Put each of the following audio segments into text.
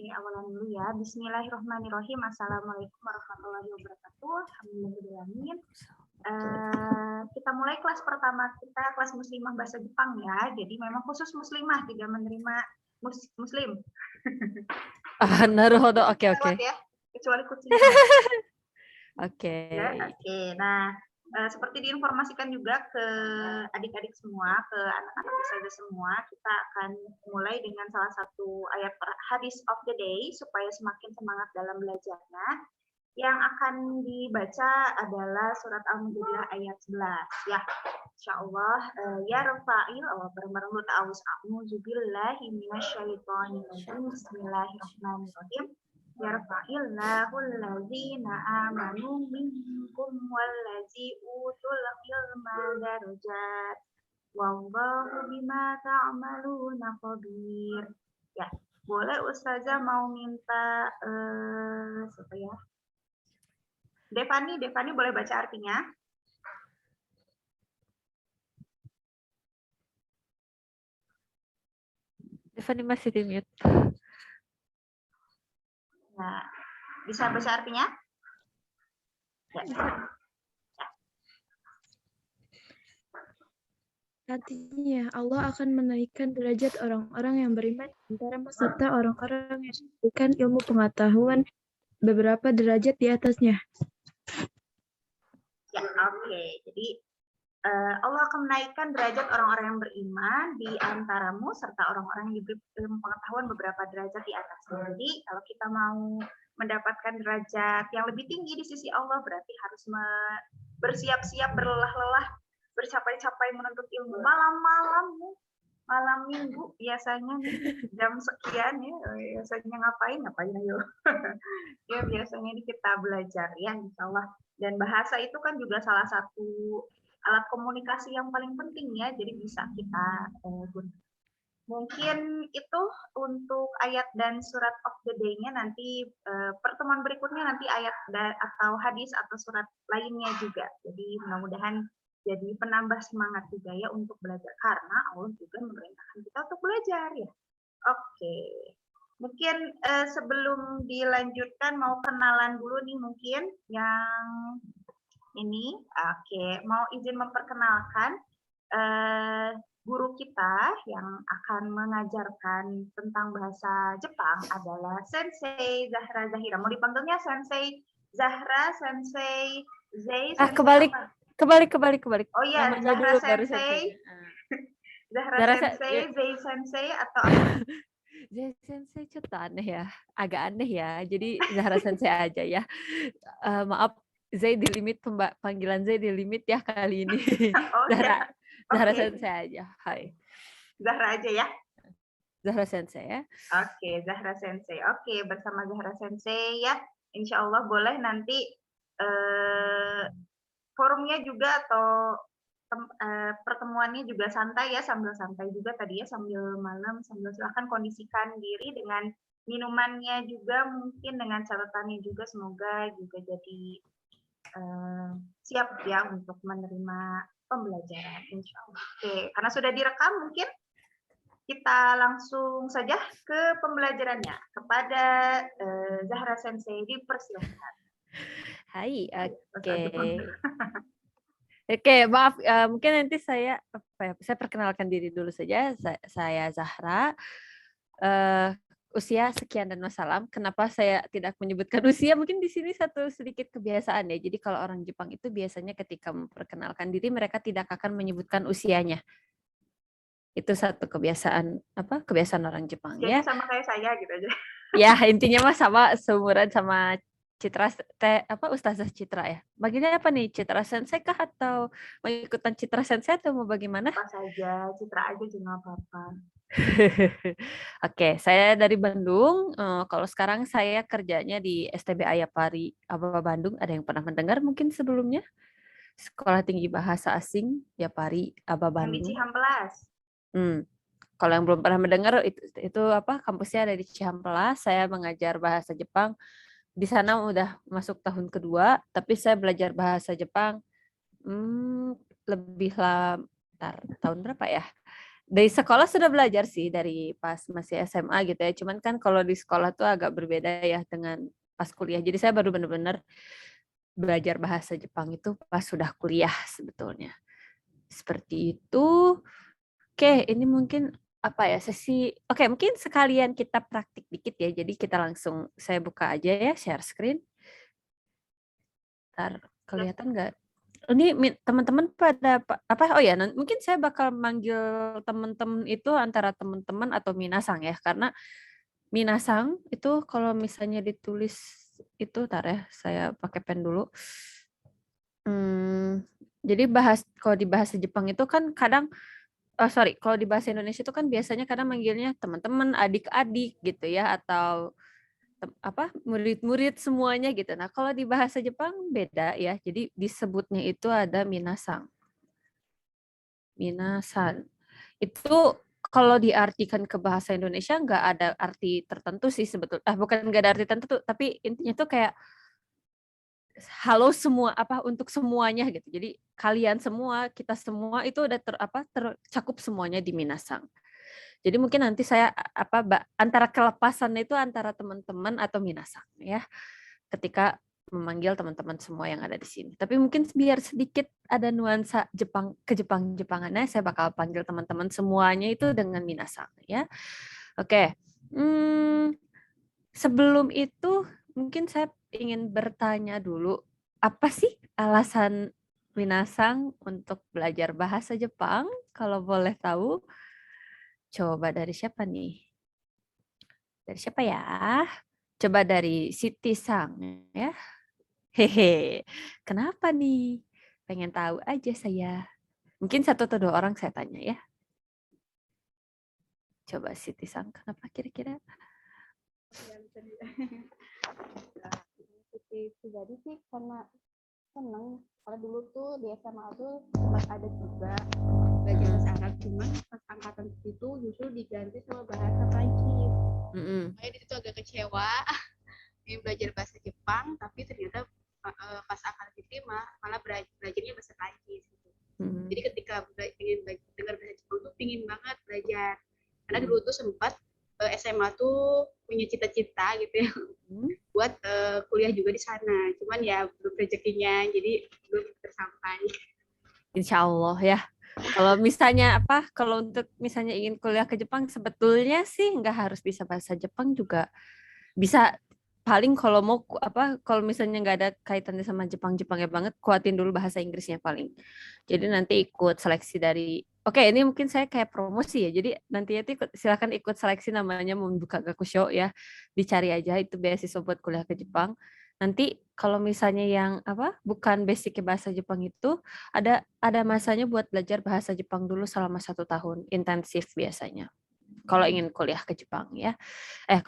Awalan dulu ya. Bismillahirrahmanirrahim. Assalamualaikum warahmatullahi wabarakatuh. Alhamdulillahirrahmanirrahim. Kita mulai kelas pertama kita, kelas muslimah bahasa Jepang ya. Jadi memang khusus muslimah, tidak menerima muslim. Naruhodo, oke. Ya, kecuali kucing. Oke. Ya, oke. Nah, seperti diinformasikan juga ke adik-adik semua, ke anak-anak saja semua, kita akan mulai dengan salah satu ayat hadis of the day supaya semakin semangat dalam belajarnya. Yang akan dibaca adalah surat Al-Mujadilah ayat 11 ya. Insyaallah ya Rafa'il wa barmarut a'udzubillahi minasyaitonirrajim. Bismillahirrahmanirrahim. Yarfa'illahu allazina amanu minkum wallazi utul ilma darajat wallahu bima ta'maluna khabir. Ya, boleh Ustazah mau minta siapa ya? Devani boleh baca artinya? Devani masih di mute. Nah, bisa baca artinya? Ya. Artinya, Allah akan menaikkan derajat orang-orang yang beriman antara serta orang-orang yang memberikan ilmu pengetahuan beberapa derajat di atasnya. Ya, oke. Jadi Allah akan menaikkan derajat orang-orang yang beriman di antaramu serta orang-orang yang diberi ilmu pengetahuan beberapa derajat di atasnya. Jadi kalau kita mau mendapatkan derajat yang lebih tinggi di sisi Allah berarti harus bersiap-siap, berlelah-lelah, bercapai-capai menuntut ilmu malam minggu biasanya jam sekian ya, biasanya ngapain ayo. Ya biasanya ini kita belajar ya insyaallah. Dan bahasa itu kan juga salah satu alat komunikasi yang paling penting ya, jadi bisa kita gunakan. Mungkin itu untuk ayat dan surat of the day-nya, nanti pertemuan berikutnya nanti ayat atau hadis atau surat lainnya juga. Jadi mudah-mudahan jadi penambah semangat juga ya untuk belajar, karena Allah juga memerintahkan kita untuk belajar ya. Oke. Mungkin sebelum dilanjutkan mau kenalan dulu nih mungkin yang ini. Oke, mau izin memperkenalkan guru kita yang akan mengajarkan tentang bahasa Jepang adalah Sensei Zahra Zahira. Mau dipanggilnya Sensei Zahra, Sensei Zei? Kebalik. Oh iya, Zahra Sensei. Zahra Sensei, Zei Sensei atau apa? Zei Sensei cukup aneh ya, agak aneh ya. Jadi Zahra Sensei aja ya. Maaf, Zei di limit, panggilan Zei di limit ya kali ini. Oh, Zahra, ya. Zahra Okay. Sensei aja. Hai. Zahra aja ya. Zahra Sensei ya. Oke, Zahra Sensei. Oke, bersama Zahra Sensei ya. Insya Allah boleh nanti forumnya juga atau pertemuannya juga santai ya, sambil santai juga tadi ya, sambil malam, sambil silahkan kondisikan diri dengan minumannya juga, mungkin dengan catatannya juga, semoga juga jadi siap ya untuk menerima pembelajaran insya Allah. Oke, karena sudah direkam mungkin kita langsung saja ke pembelajarannya. Kepada Zahra Sensei dipersilakan. Hai, oke. Oke, maaf, mungkin nanti saya perkenalkan diri dulu saja. Saya Zahra, usia sekian dan wassalam. Kenapa saya tidak menyebutkan usia? Mungkin di sini satu sedikit kebiasaan ya. Jadi kalau orang Jepang itu biasanya ketika memperkenalkan diri mereka tidak akan menyebutkan usianya. Itu satu kebiasaan orang Jepang. Jadi ya. sama kayak saya gitu aja. Ya, intinya mah sama, seumuran sama Citra, Ustazah Citra ya. Bagiannya apa nih? Citra Sensei kah atau mau ikutan Citra Sensei atau mau bagaimana? Apa saja, Citra aja juga apa-apa. Oke, saya dari Bandung. Kalau sekarang saya kerjanya di STB Ayapari Aba Bandung. Ada yang pernah mendengar mungkin sebelumnya? Sekolah Tinggi Bahasa Asing Yapari Aba Bandung. Yang di Cihampelas. Kalau yang belum pernah mendengar itu kampusnya ada di Cihampelas. Saya mengajar bahasa Jepang. Di sana udah masuk tahun kedua, tapi saya belajar bahasa Jepang lebih tahun berapa ya? Dari sekolah sudah belajar sih dari pas masih SMA gitu ya. Cuman kan kalau di sekolah tuh agak berbeda ya dengan pas kuliah. Jadi saya baru benar-benar belajar bahasa Jepang itu pas sudah kuliah sebetulnya. Seperti itu. Oke, ini mungkin apa ya sesi. Oke, mungkin sekalian kita praktik dikit ya. Jadi kita langsung saya buka aja ya share screen. Ntar kelihatan nggak? Ini teman-teman pada apa? Oh ya, mungkin saya bakal manggil teman-teman itu antara teman-teman atau minasang ya, karena minasang itu kalau misalnya ditulis itu, tar ya, saya pakai pen dulu. Jadi kalau di bahasa Jepang itu kan kadang, sorry, kalau di bahasa Indonesia itu kan biasanya kadang manggilnya teman-teman, adik-adik gitu ya, atau apa murid-murid semuanya gitu. Nah, kalau di bahasa Jepang beda ya. Jadi disebutnya itu ada minasang. Minasan. Itu kalau diartikan ke bahasa Indonesia nggak ada arti tertentu sih sebetulnya. Bukan nggak ada arti tertentu, tapi intinya tuh kayak halo semua, apa untuk semuanya gitu. Jadi kalian semua, kita semua itu udah tercakup semuanya di minasang. Jadi mungkin nanti saya antara kelepasannya itu antara teman-teman atau minasang ya. Ketika memanggil teman-teman semua yang ada di sini. Tapi mungkin biar sedikit ada nuansa Jepang-Jepangannya, saya bakal panggil teman-teman semuanya itu dengan minasang ya. Oke. Sebelum itu mungkin saya ingin bertanya dulu, apa sih alasan minasang untuk belajar bahasa Jepang? Kalau boleh tahu, coba dari siapa nih? Dari siapa ya? Coba dari Siti Sang ya. Hehe, kenapa nih? Pengen tahu aja saya. Mungkin satu atau dua orang saya tanya ya. Coba Siti Sang, kenapa kira-kira? Pribadi sih karena seneng. Kalau dulu tuh di SMA tuh sempat ada juga belajar bahasa Arab, cuman pas angkatan itu justru diganti sama bahasa Prancis. Saya di situ agak kecewa ingin belajar bahasa Jepang, tapi ternyata pas angkatan itu malah belajarnya bahasa Prancis. Gitu. Jadi ketika ingin dengar bahasa Jepang tuh pingin banget belajar. Karena dulu tuh sempat SMA tuh punya cita-cita gitu ya buat kuliah juga di sana. Cuman ya belum rezekinya, jadi belum tersampai. Insya Allah ya. Kalau misalnya kalau untuk misalnya ingin kuliah ke Jepang, sebetulnya sih nggak harus bisa bahasa Jepang juga bisa. Paling kalau mau kalau misalnya nggak ada kaitannya sama Jepang-Jepangnya banget, kuatin dulu bahasa Inggrisnya paling. Jadi nanti ikut seleksi dari, oke ini mungkin saya kayak promosi ya. Jadi nanti silakan ikut seleksi namanya Membuka Gakusho ya. Dicari aja itu beasiswa buat kuliah ke Jepang. Nanti kalau misalnya yang bukan basic bahasa Jepang itu ada masanya buat belajar bahasa Jepang dulu selama 1 tahun intensif biasanya. Kalau ingin kuliah ke Jepang ya.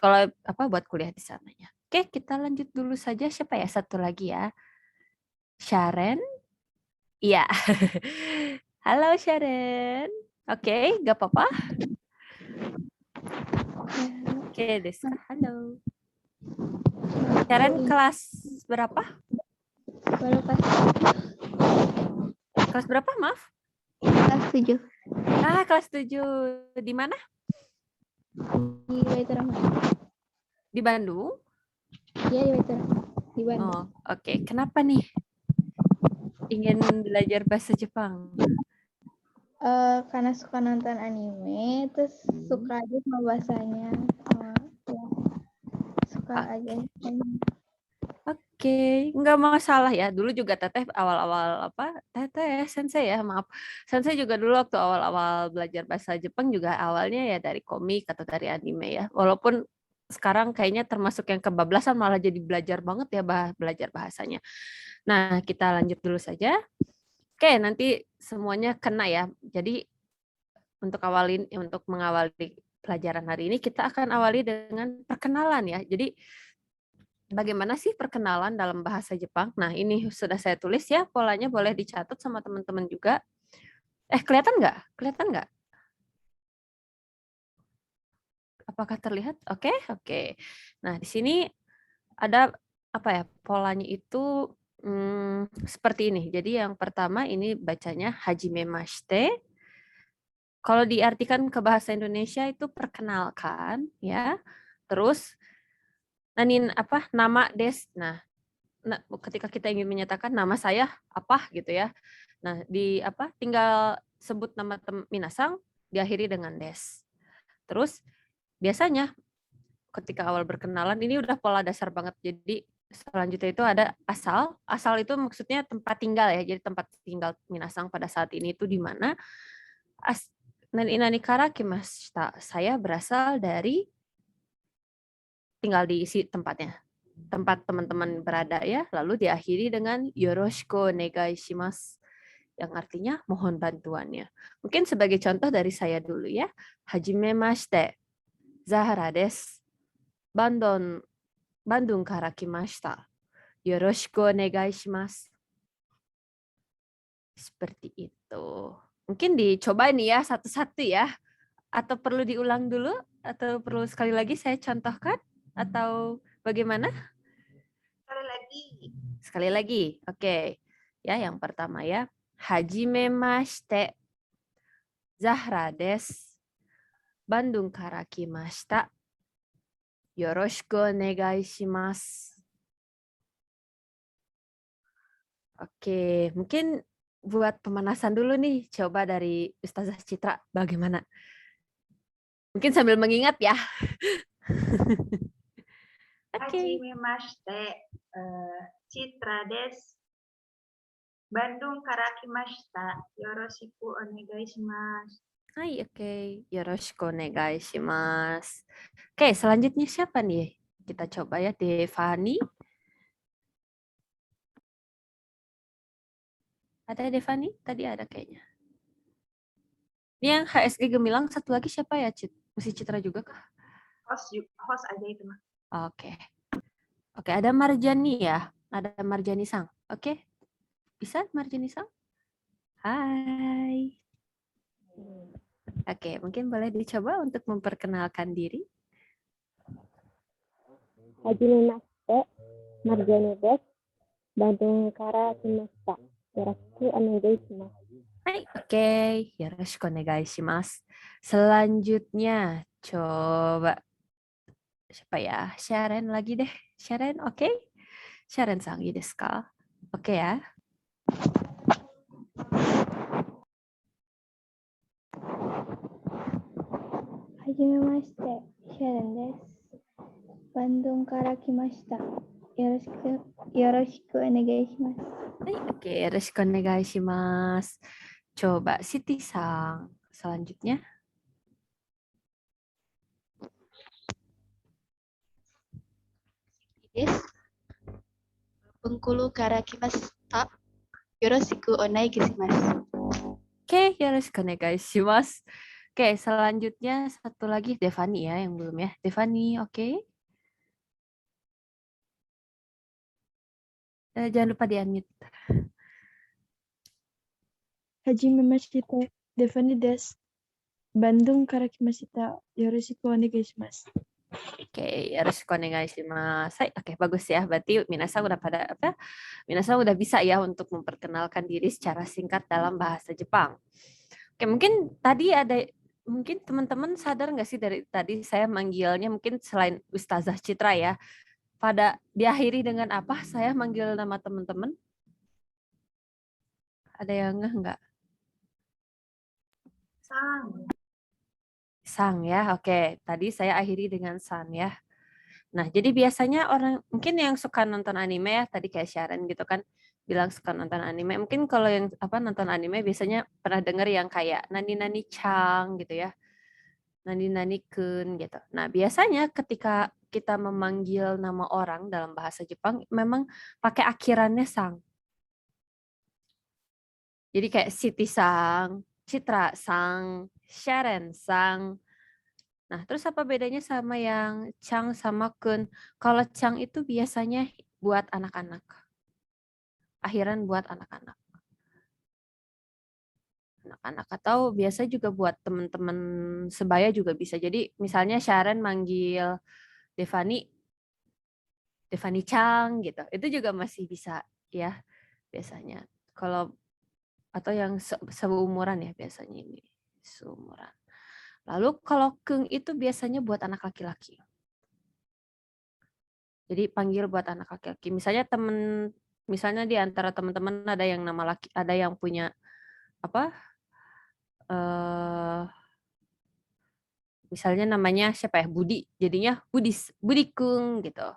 Kalau buat kuliah di sananya. Oke, kita lanjut dulu saja. Siapa ya? Satu lagi ya. Sharon. Iya. Halo Sharon. Oke, gak apa-apa. Oke, Deska. Halo. Sharon kelas berapa? Baru Kelas berapa, maaf? kelas 7 Kelas 7. Di mana? di Waiterama. Di Bandung? Iya di Waiterama. Di Bandung. Oh, oke. Kenapa nih ingin belajar bahasa Jepang? Karena suka nonton anime, terus suka aja sama bahasanya. Ya, suka aja. Oke, nggak masalah ya. Dulu juga Teteh awal-awal Teteh Sensei ya, maaf. Sensei juga dulu waktu awal-awal belajar bahasa Jepang juga awalnya ya dari komik atau dari anime ya. Walaupun sekarang kayaknya termasuk yang kebablasan malah jadi belajar banget ya belajar bahasanya. Nah, kita lanjut dulu saja. Oke, nanti semuanya kena ya. Jadi untuk mengawali pelajaran hari ini kita akan awali dengan perkenalan ya. Jadi bagaimana sih perkenalan dalam bahasa Jepang? Nah, ini sudah saya tulis ya, polanya boleh dicatat sama teman-teman juga. Kelihatan nggak? Kelihatan nggak? Apakah terlihat? Oke. Nah, di sini ada polanya itu seperti ini. Jadi yang pertama ini bacanya hajime mashite. kalau diartikan ke bahasa Indonesia itu perkenalkan, ya. Terus nama des. Nah, ketika kita ingin menyatakan nama saya apa gitu ya. Nah, tinggal sebut nama minasang diakhiri dengan des. Terus biasanya ketika awal berkenalan ini udah pola dasar banget. Jadi selanjutnya itu ada asal. Asal itu maksudnya tempat tinggal ya. Jadi tempat tinggal minasang pada saat ini itu di mana? Nani kara kimashita. Saya berasal dari, tinggal diisi tempatnya. Tempat teman-teman berada ya. Lalu diakhiri dengan yoroshiku onegai shimasu. Yang artinya mohon bantuannya. Mungkin sebagai contoh dari saya dulu ya. Hajimemashite. Zahara desu. Bandung kara kimashita. Yoroshiku onegai shimasu. Seperti itu. Mungkin dicoba nih ya satu-satu ya. Atau perlu diulang dulu? Atau perlu sekali lagi saya contohkan? Atau bagaimana? Sekali lagi. Sekali lagi. Oke. Ya, yang pertama ya. Hajimemashite. Zahra desu. Bandung kara kimashita. Yoroshiku onegai shimasu. Oke, mungkin buat pemanasan dulu nih, coba dari Ustazah Citra, bagaimana? Mungkin sambil mengingat ya. Oke. Hajimemashite. Citra desu. Bandung kara kimashita. Yoroshiku onegai shimasu. Hai, oke. Yoroshiku onegai shimasu. Oke, selanjutnya siapa nih? Kita coba ya, Devani. Ada Devani? Tadi ada kayaknya. Ini yang HSG Gemilang, satu lagi siapa ya, Cit? Mesti Citra juga kah? Host aja itu mah. Oke. Oke, ada Marjani ya. Ada Marjani Sang. Oke. Bisa Marjani Sang? Hai. Oke, mungkin boleh dicoba untuk memperkenalkan diri. Hajimemashite, Marjani desu. Bandung kara kimashita. Yoroshiku onegai shimasu. Hai, oke. Yoroshiku onegai shimasu. Selanjutnya, coba siapa ya? Sharon lagi deh. Sharon, oke? Sharon sang desu ka? Oke ya. Hajimemashite, Sharon desu. Bandung kara kimashita. Yoroshiku onegai shimasu. Hai, oke. Yoroshiku onegai shimasu. Coba Siti sang. Selanjutnya. Desu. Bengkulu kara kimashita. Yoroshiku onegai shimasu. Oke, yoroshiku onegai shimasu. Oke, selanjutnya satu lagi Devani ya yang belum ya. Devani, oke. Jangan lupa di-unmute. Hajimemashite. Devani desu. Bandung kara kimashita. Yoroshiku onegai shimasu. Oke, yoroshiku onegai shimasu. Hai, oke, bagus ya. Berarti minasang udah pada minasang udah bisa ya untuk memperkenalkan diri secara singkat dalam bahasa Jepang. Oke, mungkin tadi mungkin teman-teman sadar nggak sih dari tadi saya manggilnya mungkin selain Ustazah Citra ya, pada diakhiri dengan apa saya manggil nama teman-teman? Ada yang nggak? Sang. Sang ya, oke. Tadi saya akhiri dengan san ya. Nah, jadi biasanya orang mungkin yang suka nonton anime ya, tadi kayak Sharon gitu kan, bilang suka nonton anime. Mungkin kalau yang nonton anime biasanya pernah dengar yang kayak nani-nani chang gitu ya. Nani-nani kun gitu. Nah, biasanya ketika kita memanggil nama orang dalam bahasa Jepang memang pakai akhirannya sang. Jadi kayak Siti sang, Citra sang, Sharon sang. Nah, terus apa bedanya sama yang Chang sama Kun? Kalau Chang itu biasanya buat anak-anak. Akhiran buat anak-anak. Anak-anak atau biasa juga buat teman-teman sebaya juga bisa. Jadi misalnya Sharon manggil Devani Chang gitu. Itu juga masih bisa ya biasanya. Kalau atau yang seumuran ya biasanya ini. Seumuran. Lalu kalau keng itu biasanya buat anak laki-laki. Jadi panggil buat anak laki-laki. Misalnya di antara teman-teman ada yang nama laki, ada yang punya apa? eh Misalnya namanya siapa ya? Budi. Jadinya Budi Kung gitu.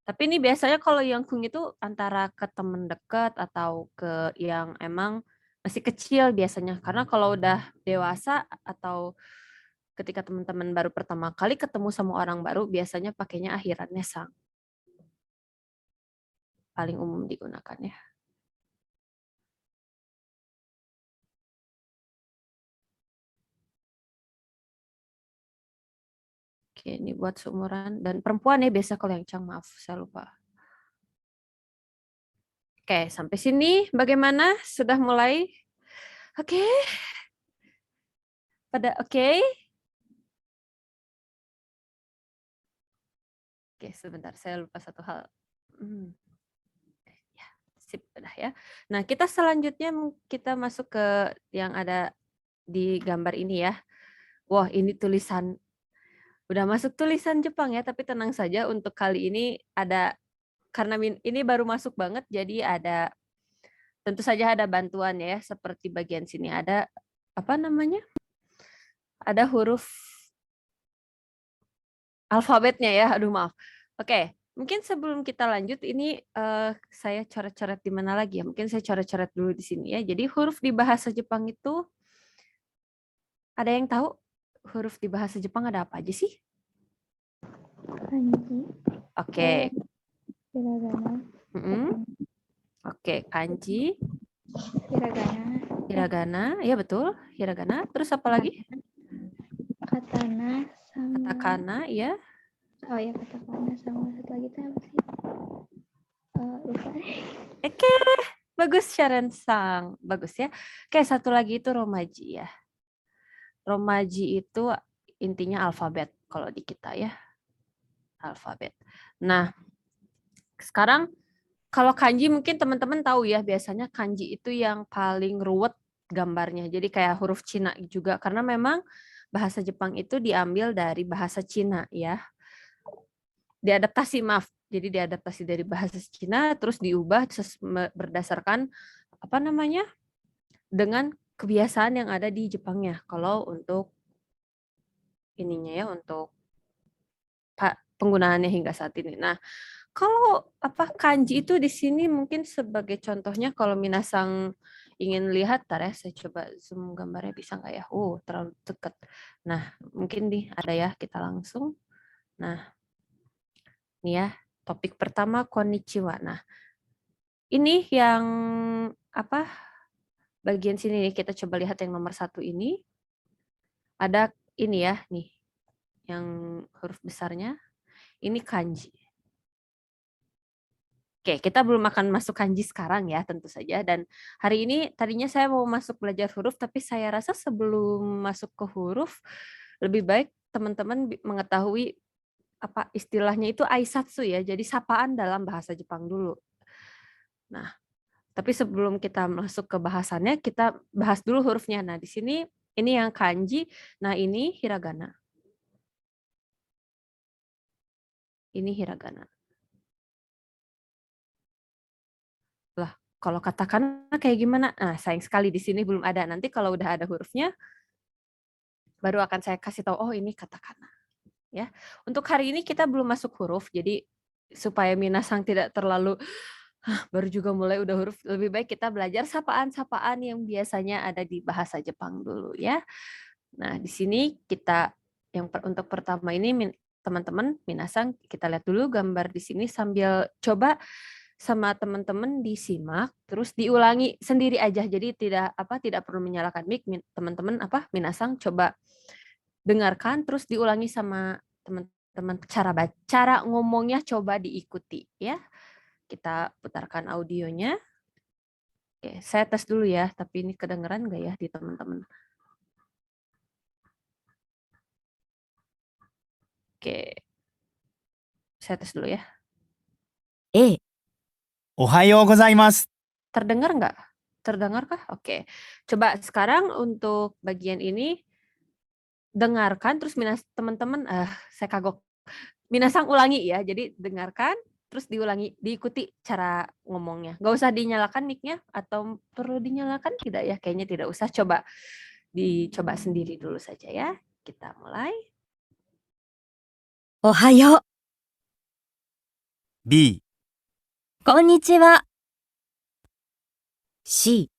Tapi ini biasanya kalau yang kung itu antara ke teman dekat atau ke yang emang masih kecil biasanya. Karena kalau udah dewasa atau ketika teman-teman baru pertama kali ketemu sama orang baru, biasanya pakainya akhirannya sang. Paling umum digunakan ya. Oke, ini buat seumuran. Dan perempuan ya biasa kalau yang cang, maaf, saya lupa. Oke, sampai sini bagaimana? Sudah mulai? Oke. Pada oke? Oke, sebentar. Saya lupa satu hal. Ya, sip, udah ya. Nah, kita selanjutnya kita masuk ke yang ada di gambar ini ya. Wah, ini tulisan. Udah masuk tulisan Jepang ya, tapi tenang saja untuk kali ini ada, karena ini baru masuk banget, jadi ada, tentu saja ada bantuan ya, seperti bagian sini ada, apa namanya? Ada huruf alfabetnya ya, aduh maaf. Oke, mungkin sebelum kita lanjut, ini saya coret-coret di mana lagi ya, mungkin saya coret-coret dulu di sini ya. Jadi huruf di bahasa Jepang itu, ada yang tahu huruf di bahasa Jepang ada apa aja sih? Kanji, Oke. hiragana, Oke, kanji, hiragana, hiragana, ya betul, hiragana. Terus apa lagi? katana, sama Katakana, ya. oh ya katakana sama satu lagi tuh apa sih? Lupa. Oke, bagus Sharon Sang, bagus ya. Oke, satu lagi itu romaji ya. Romaji itu intinya alfabet kalau di kita ya, alfabet. Nah, sekarang kalau kanji mungkin teman-teman tahu ya, biasanya kanji itu yang paling ruwet gambarnya. Jadi kayak huruf Cina juga, karena memang bahasa Jepang itu diambil dari bahasa Cina ya. Diadaptasi, maaf. Jadi diadaptasi dari bahasa Cina, terus diubah berdasarkan apa namanya, dengan kebiasaan yang ada di Jepangnya. Kalau untuk ininya ya, untuk penggunaannya hingga saat ini. Nah, kalau apa kanji itu di sini mungkin sebagai contohnya, kalau minasang ingin lihat, tar ya, saya coba zoom gambarnya, bisa nggak ya? Terlalu dekat. Nah, mungkin ada ya, kita langsung. Nah, ini ya, topik pertama konnichiwa. Nah, ini yang apa? Bagian sini nih, kita coba lihat yang nomor 1 ini. Ada ini ya, nih, yang huruf besarnya. Ini kanji. Oke, kita belum akan masuk kanji sekarang ya, tentu saja. Dan hari ini tadinya saya mau masuk belajar huruf, tapi saya rasa sebelum masuk ke huruf, lebih baik teman-teman mengetahui apa istilahnya itu aisatsu ya, jadi sapaan dalam bahasa Jepang dulu. Nah, tapi sebelum kita masuk ke bahasannya, kita bahas dulu hurufnya. Nah, di sini ini yang kanji, nah ini hiragana. Ini hiragana. Lah, kalau katakana kayak gimana? Nah, sayang sekali di sini belum ada. Nanti kalau udah ada hurufnya, baru akan saya kasih tahu, oh ini katakana. Ya. Untuk hari ini kita belum masuk huruf, jadi supaya minasang tidak terlalu baru juga mulai udah huruf, lebih baik kita belajar sapaan-sapaan yang biasanya ada di bahasa Jepang dulu ya. Nah, di sini kita untuk pertama ini teman-teman minasang, kita lihat dulu gambar di sini sambil coba sama teman-teman disimak, terus diulangi sendiri aja. Jadi tidak perlu menyalakan mic, teman-teman minasang coba dengarkan, terus diulangi sama teman-teman, cara ngomongnya coba diikuti ya. Kita putarkan audionya. Oke, saya tes dulu ya, tapi ini kedengeran nggak ya di teman-teman? Oke, saya tes dulu ya. おはようございます。 Terdengar nggak? Terdengarkah? Oke. Coba sekarang untuk bagian ini dengarkan terus teman-teman saya kagok. Minasang ulangi ya. Jadi dengarkan terus diulangi, diikuti cara ngomongnya. Nggak usah dinyalakan mic-nya atau perlu dinyalakan tidak ya? Kayaknya tidak usah. Coba dicoba sendiri dulu saja ya. Kita mulai. おはよう。 B、こんにちは。C、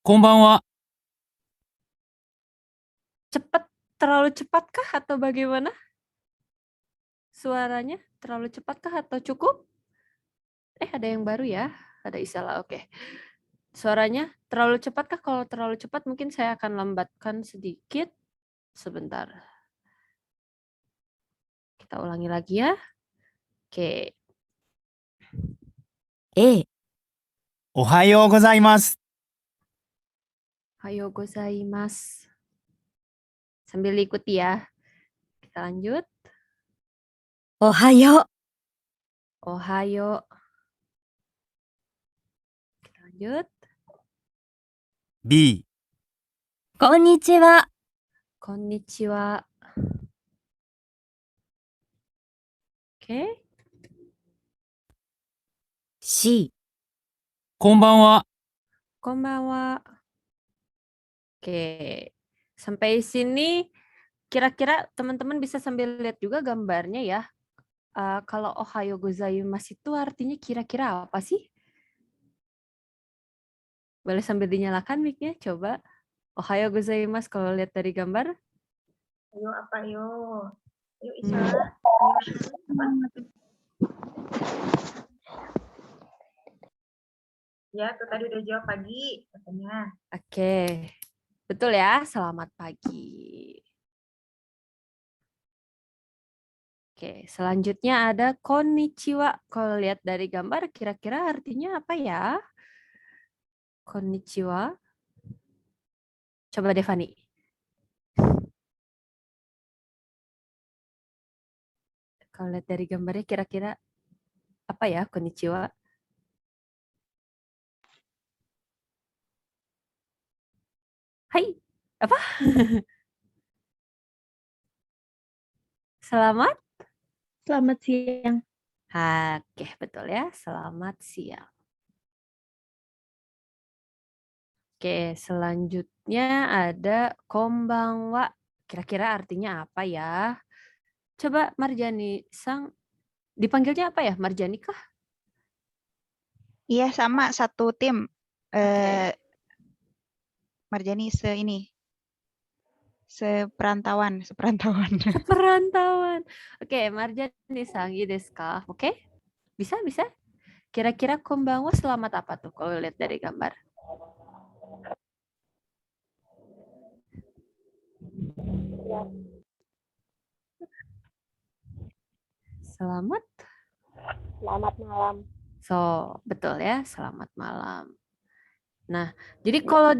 こんばんは。 Cepat, terlalu cepatkah atau bagaimana? Suaranya terlalu cepatkah atau cukup? Ada yang baru ya? Ada Isala, oke. Suaranya terlalu cepatkah? Kalau terlalu cepat mungkin saya akan lambatkan sedikit. Sebentar. Kita ulangi lagi ya. Oke. A、おはようございます。 Hayo gozaimasu. Sambil ikuti ya. Kita lanjut. おはよう。 Ohayo. Kita lanjut. B、こんにちは。 Konnichiwa. Oke. C、こんばんは。 Konbanwa. Oke. Sampai sini kira-kira teman-teman bisa sambil lihat juga gambarnya ya. Kalau ohayo gozaimasu itu artinya kira-kira apa sih? Boleh sambil dinyalakan mic-nya, coba. Ohayo gozaimasu kalau lihat dari gambar. Ayo apa yo? Ayo Isara. Ayo Syarif. Ya, tuh tadi udah jawab pagi katanya. Oke. Betul ya, selamat pagi. Oke, selanjutnya ada konnichiwa. Kalau lihat dari gambar, kira-kira artinya apa ya? Konnichiwa. Coba Devani. Kalau lihat dari gambarnya, kira-kira apa ya konnichiwa? Hai, apa? Selamat? Selamat siang. Oke, betul ya. Selamat siang. Oke, selanjutnya ada konbanwa. Kira-kira artinya apa ya? Coba Marjani Sang, dipanggilnya apa ya? Marjani kah? Iya, sama satu tim. Oke. Marjani seperantauan. Perantauan. Oke, Marjani Sang, i desu ka? Oke? Bisa? Kira-kira konbanwa selamat apa tuh kalau lihat dari gambar? Selamat? Selamat malam. Betul ya, selamat malam. Nah, jadi kalau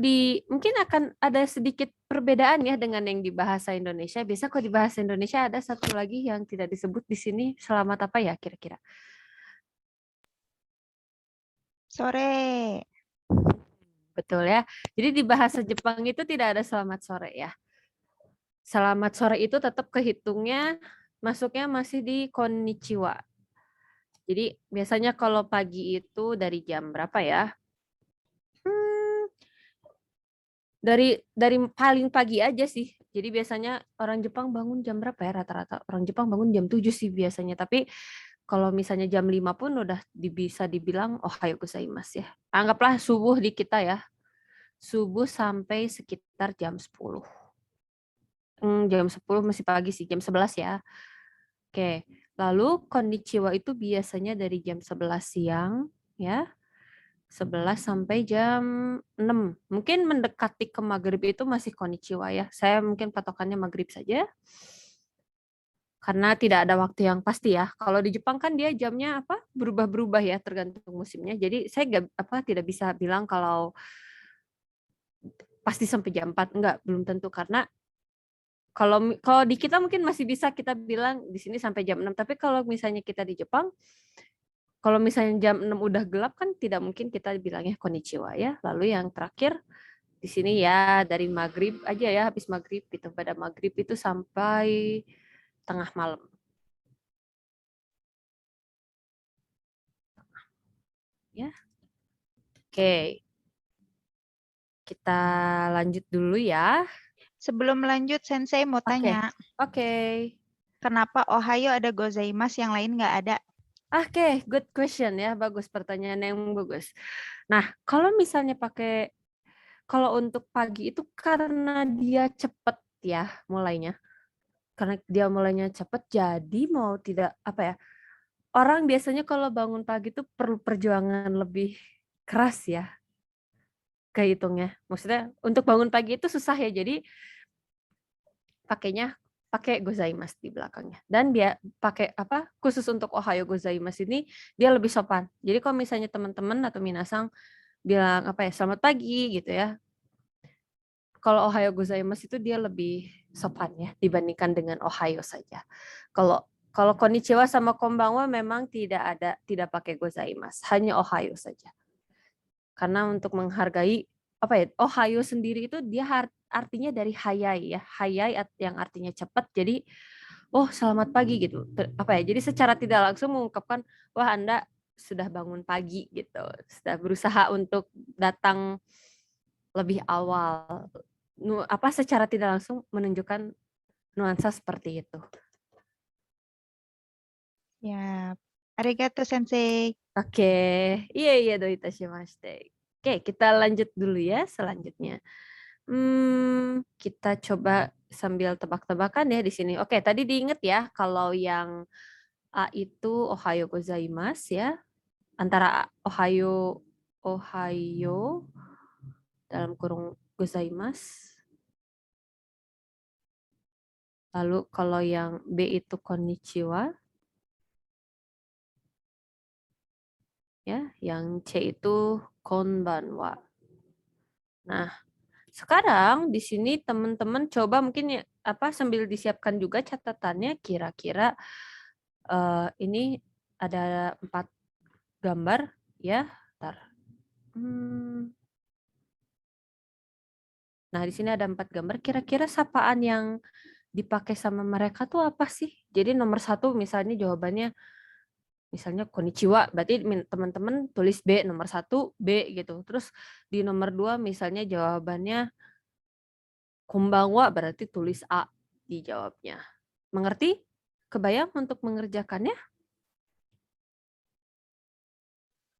mungkin akan ada sedikit perbedaan ya dengan yang di bahasa Indonesia. Biasa kalau di bahasa Indonesia ada satu lagi yang tidak disebut di sini. Selamat apa ya kira-kira? Sore. Betul ya. Jadi di bahasa Jepang itu tidak ada selamat sore ya. Selamat sore itu tetap kehitungnya masuknya masih di konnichiwa. Jadi biasanya kalau pagi itu dari jam berapa ya? Dari paling pagi aja sih. Jadi biasanya orang Jepang bangun jam berapa ya rata-rata? Orang Jepang bangun jam 7 sih biasanya. Tapi kalau misalnya jam 5 pun udah bisa dibilang ohayo gozaimasu ya. Anggaplah subuh di kita ya. Subuh sampai sekitar jam 10. Jam 10 masih pagi sih, jam 11 ya. Oke, lalu konnichiwa itu biasanya dari jam 11 siang ya. 11 sampai jam 6. Mungkin mendekati ke maghrib itu masih konnichiwa ya. Saya mungkin patokannya maghrib saja. Karena tidak ada waktu yang pasti ya. Kalau di Jepang kan dia jamnya berubah-berubah ya tergantung musimnya. Jadi saya tidak bisa bilang kalau pasti sampai jam 4. Enggak, belum tentu karena kalau di kita mungkin masih bisa kita bilang di sini sampai jam 6. Tapi kalau misalnya kita di Jepang, Kalau misalnya jam 6 udah gelap kan tidak mungkin kita bilangnya konnichiwa ya. Lalu yang terakhir di sini ya dari maghrib aja ya, habis maghrib gitu. Pada maghrib itu sampai tengah malam. Ya. Oke. Kita lanjut dulu ya. Sebelum lanjut, Sensei mau Oke. tanya, Oke. kenapa Ohayo ada gozaimasu yang lain nggak ada? Oke, good question ya. Bagus, pertanyaan yang bagus. Nah, kalau misalnya kalau untuk pagi itu karena dia cepet ya mulainya. Karena dia mulainya cepet, jadi mau tidak apa ya, orang biasanya kalau bangun pagi itu perlu perjuangan lebih keras ya kehitungnya. Maksudnya untuk bangun pagi itu susah ya, jadi pakai gozaimasu di belakangnya. Dan dia pakai apa? Khusus untuk ohayo gozaimasu ini dia lebih sopan. Jadi kalau misalnya teman-teman atau minasang bilang apa ya, selamat pagi gitu ya. Kalau ohayo gozaimasu itu dia lebih sopan ya dibandingkan dengan ohayo saja. Kalau konnichiwa sama konbanwa memang tidak pakai gozaimasu, hanya ohayo saja. Karena untuk menghargai apa ya, ohayo sendiri itu dia artinya dari hayai ya. Hayai yang artinya cepat. Jadi oh selamat pagi gitu. Apa ya? Jadi secara tidak langsung mengungkapkan wah Anda sudah bangun pagi gitu. Sudah berusaha untuk datang lebih awal. Apa secara tidak langsung menunjukkan nuansa seperti itu. Ya, arigato Sensei. Oke, iya do itashimashite. Oke, kita lanjut dulu ya selanjutnya. Kita coba sambil tebak-tebakan ya di sini. Oke, tadi diingat ya kalau yang A itu ohayo gozaimasu ya. Antara ohayo dalam kurung gozaimasu. Lalu kalau yang B itu konnichiwa. Ya, yang C itu konbanwa. Nah, sekarang di sini teman-teman coba mungkin ya, sambil disiapkan juga catatannya kira-kira ini ada 4 gambar ya. Bentar. Nah, di sini ada 4 gambar. Kira-kira sapaan yang dipakai sama mereka tuh apa sih? Jadi nomor 1 misalnya jawabannya misalnya konnichiwa, berarti teman-teman tulis B, nomor 1 B gitu. Terus di nomor 2 misalnya jawabannya konbanwa, berarti tulis A dijawabnya. Mengerti? Kebayang untuk mengerjakannya?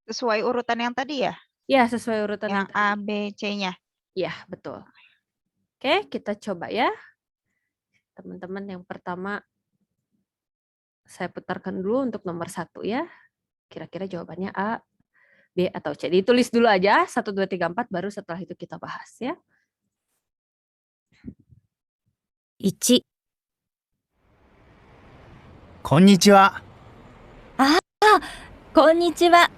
Sesuai urutan yang tadi ya? Ya, sesuai urutan Yang A, B, C-nya. Ya, betul. Oke, kita coba ya. Teman-teman yang pertama saya putarkan dulu untuk nomor 1 ya. Kira-kira jawabannya A, B, atau C. Ditulis dulu aja, 1, 2, 3, 4, baru setelah itu kita bahas ya. 1、こんにちは。こんにちは。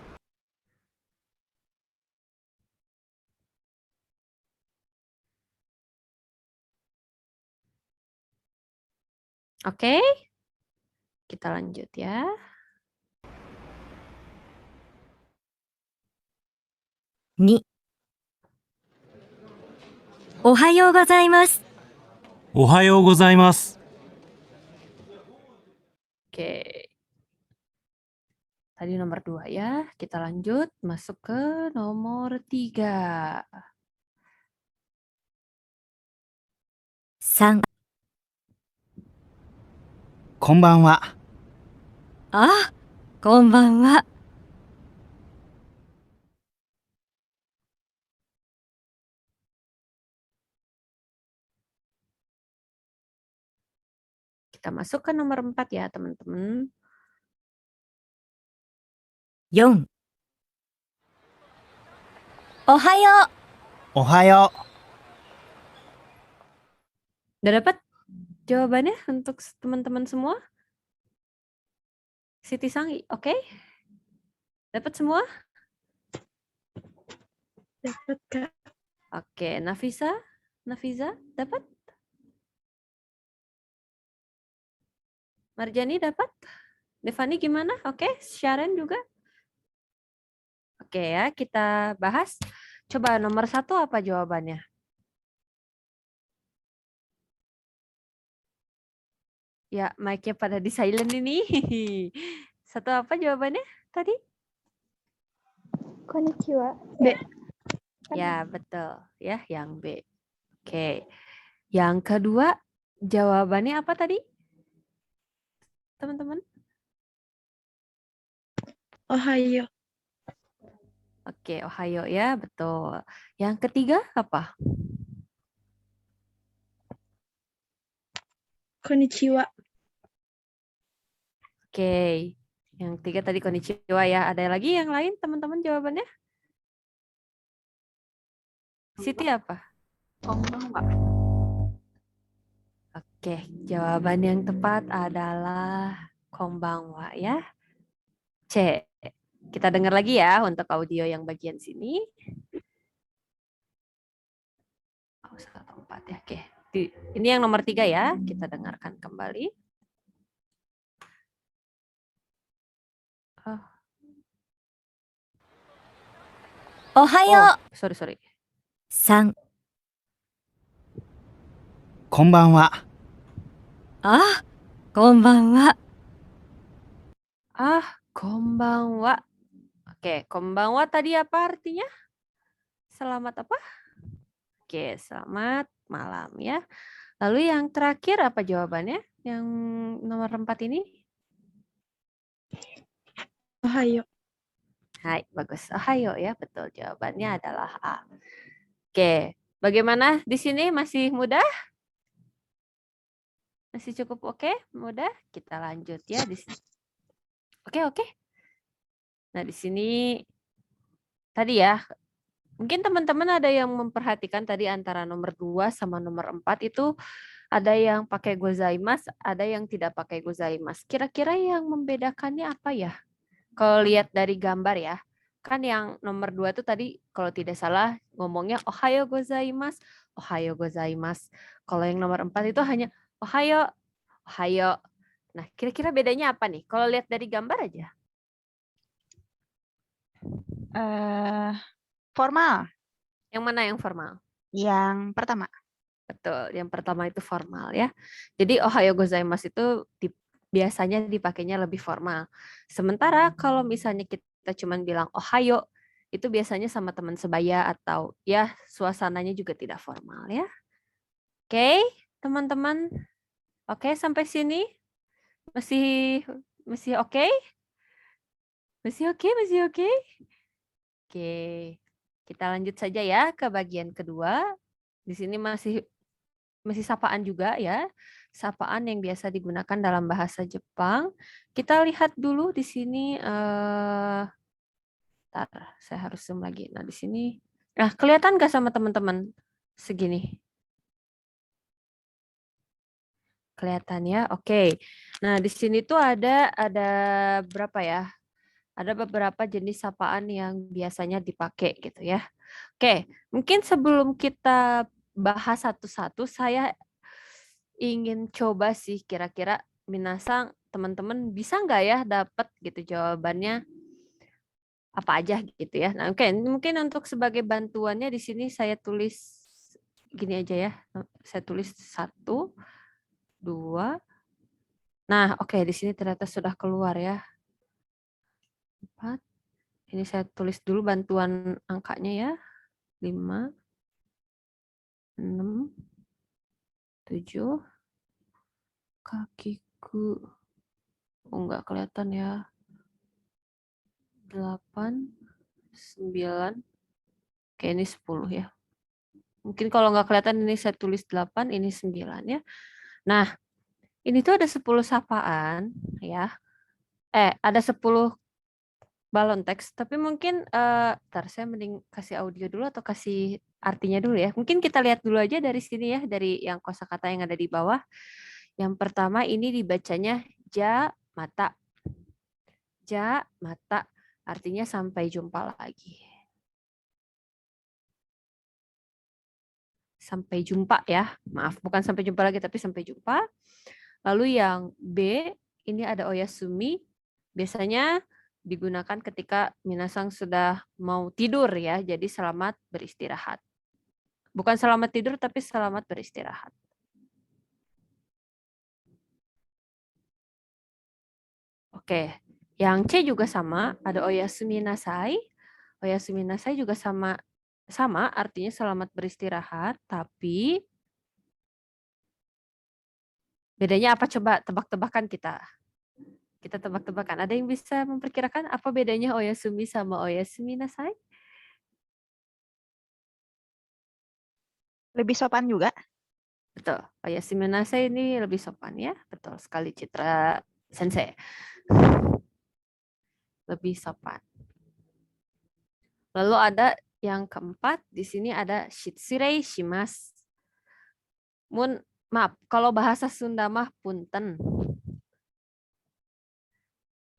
Oke, kita lanjut ya. 2、おはようございます。おはようございます。 Oke. Tadi nomor 2 ya. Kita lanjut masuk ke nomor 3. 3、こんばんは。あ、こんばんは。 Kita masuk ke nomor 4 ya, teman-teman. 4、おはよう。おはよう。 Udah dapat jawabannya untuk teman-teman semua? Siti Sangi, oke? Dapat semua? Dapat, Kak. Oke, Nafiza, dapat? Marjani dapat? Devani gimana? Oke, Sharon juga? Oke ya, kita bahas. Coba nomor 1 apa jawabannya? Ya, mic-nya pada di silent ini. 1 apa jawabannya tadi? Konnichiwa. B. Ya, betul. Ya, yang B. Oke. Yang kedua, jawabannya apa tadi? Teman-teman? Ohayo. Oke, Ohio ya, betul. Yang ketiga apa? Konnichiwa. Oke. Yang ketiga tadi konnichiwa ya. Ada lagi yang lain teman-teman jawabannya? Siti apa? Konbanwa. Oke, jawaban yang tepat adalah konbanwa ya. C. Kita dengar lagi ya untuk audio yang bagian sini. Oh, 1-4 ya. Oke. Ini yang nomor 3 ya. Kita dengarkan kembali. Oh, おはよ sorry. う。3、こんばんは。あ、こんばんは。 Konbanwa. Oke, konbanwa tadi apa artinya? Selamat apa? Oke, selamat malam ya. Lalu yang terakhir apa jawabannya? Yang nomor 4 ini? Ohayo. Hai, bagus. Ohayo ya, betul. Jawabannya adalah A. Oke, bagaimana di sini masih mudah? Masih cukup oke? Mudah? Kita lanjut ya di sini. Oke. Nah, di sini tadi ya, mungkin teman-teman ada yang memperhatikan tadi antara nomor 2 sama nomor 4 itu ada yang pakai gozaimasu, ada yang tidak pakai gozaimasu. Kira-kira yang membedakannya apa ya? Kalau lihat dari gambar ya, kan yang nomor 2 itu tadi kalau tidak salah ngomongnya ohayo gozaimasu, ohayo gozaimasu. Kalau yang nomor 4 itu hanya ohayo, ohayo. Nah, kira-kira bedanya apa nih? Kalau lihat dari gambar aja. Formal. Yang mana yang formal? Yang pertama. Betul, yang pertama itu formal ya. Jadi ohayo gozaimasu itu biasanya dipakainya lebih formal. Sementara kalau misalnya kita cuma bilang ohayo, itu biasanya sama teman sebaya atau ya suasananya juga tidak formal ya. Oke, teman-teman. Oke, sampai sini masih oke? Masih oke? Oke. Kita lanjut saja ya ke bagian kedua. Di sini masih sapaan juga ya. Sapaan yang biasa digunakan dalam bahasa Jepang. Kita lihat dulu di sini saya harus zoom lagi. Nah, di sini kelihatan nggak sama teman-teman segini? Kelihatan ya. Oke. Nah, di sini tuh ada berapa ya? Ada beberapa jenis sapaan yang biasanya dipakai gitu ya. Oke, mungkin sebelum kita bahas satu-satu, saya ingin coba sih kira-kira minasang teman-teman bisa nggak ya dapat gitu jawabannya apa aja gitu ya. Nah, oke, mungkin untuk sebagai bantuannya di sini saya tulis gini aja ya. Saya tulis 1, 2. Nah, oke, di sini ternyata sudah keluar ya. 4. Ini saya tulis dulu bantuan angkanya ya. 5, 6, 7. Kakiku. Enggak kelihatan ya. 8, 9. Oke, ini 10 ya. Mungkin kalau nggak kelihatan ini saya tulis 8, ini 9 ya. Nah, ini tuh ada 10 sapaan ya. Ada 10 balon teks, tapi mungkin ntar saya mending kasih audio dulu atau kasih artinya dulu ya. Mungkin kita lihat dulu aja dari sini ya, dari yang kosakata yang ada di bawah. Yang pertama ini dibacanya ja mata. Ja mata artinya sampai jumpa lagi. Sampai jumpa ya. Maaf, bukan sampai jumpa lagi tapi sampai jumpa. Lalu yang B ini ada oyasumi. Biasanya digunakan ketika minasang sudah mau tidur ya. Jadi selamat beristirahat. Bukan selamat tidur tapi selamat beristirahat. Oke, yang C juga sama, ada oyasumi nasai. Oyasumi nasai juga sama artinya selamat beristirahat, tapi bedanya apa coba tebak-tebakan kita? Kita tebak-tebakan. Ada yang bisa memperkirakan apa bedanya oyasumi sama oyasumi nasai? Lebih sopan juga. Betul. Oyasumi nasai ini lebih sopan ya. Betul sekali Citra Sensei. Lebih sopan. Lalu ada yang keempat, di sini ada shitsurei shimasu. Maaf, kalau bahasa Sunda mah punten.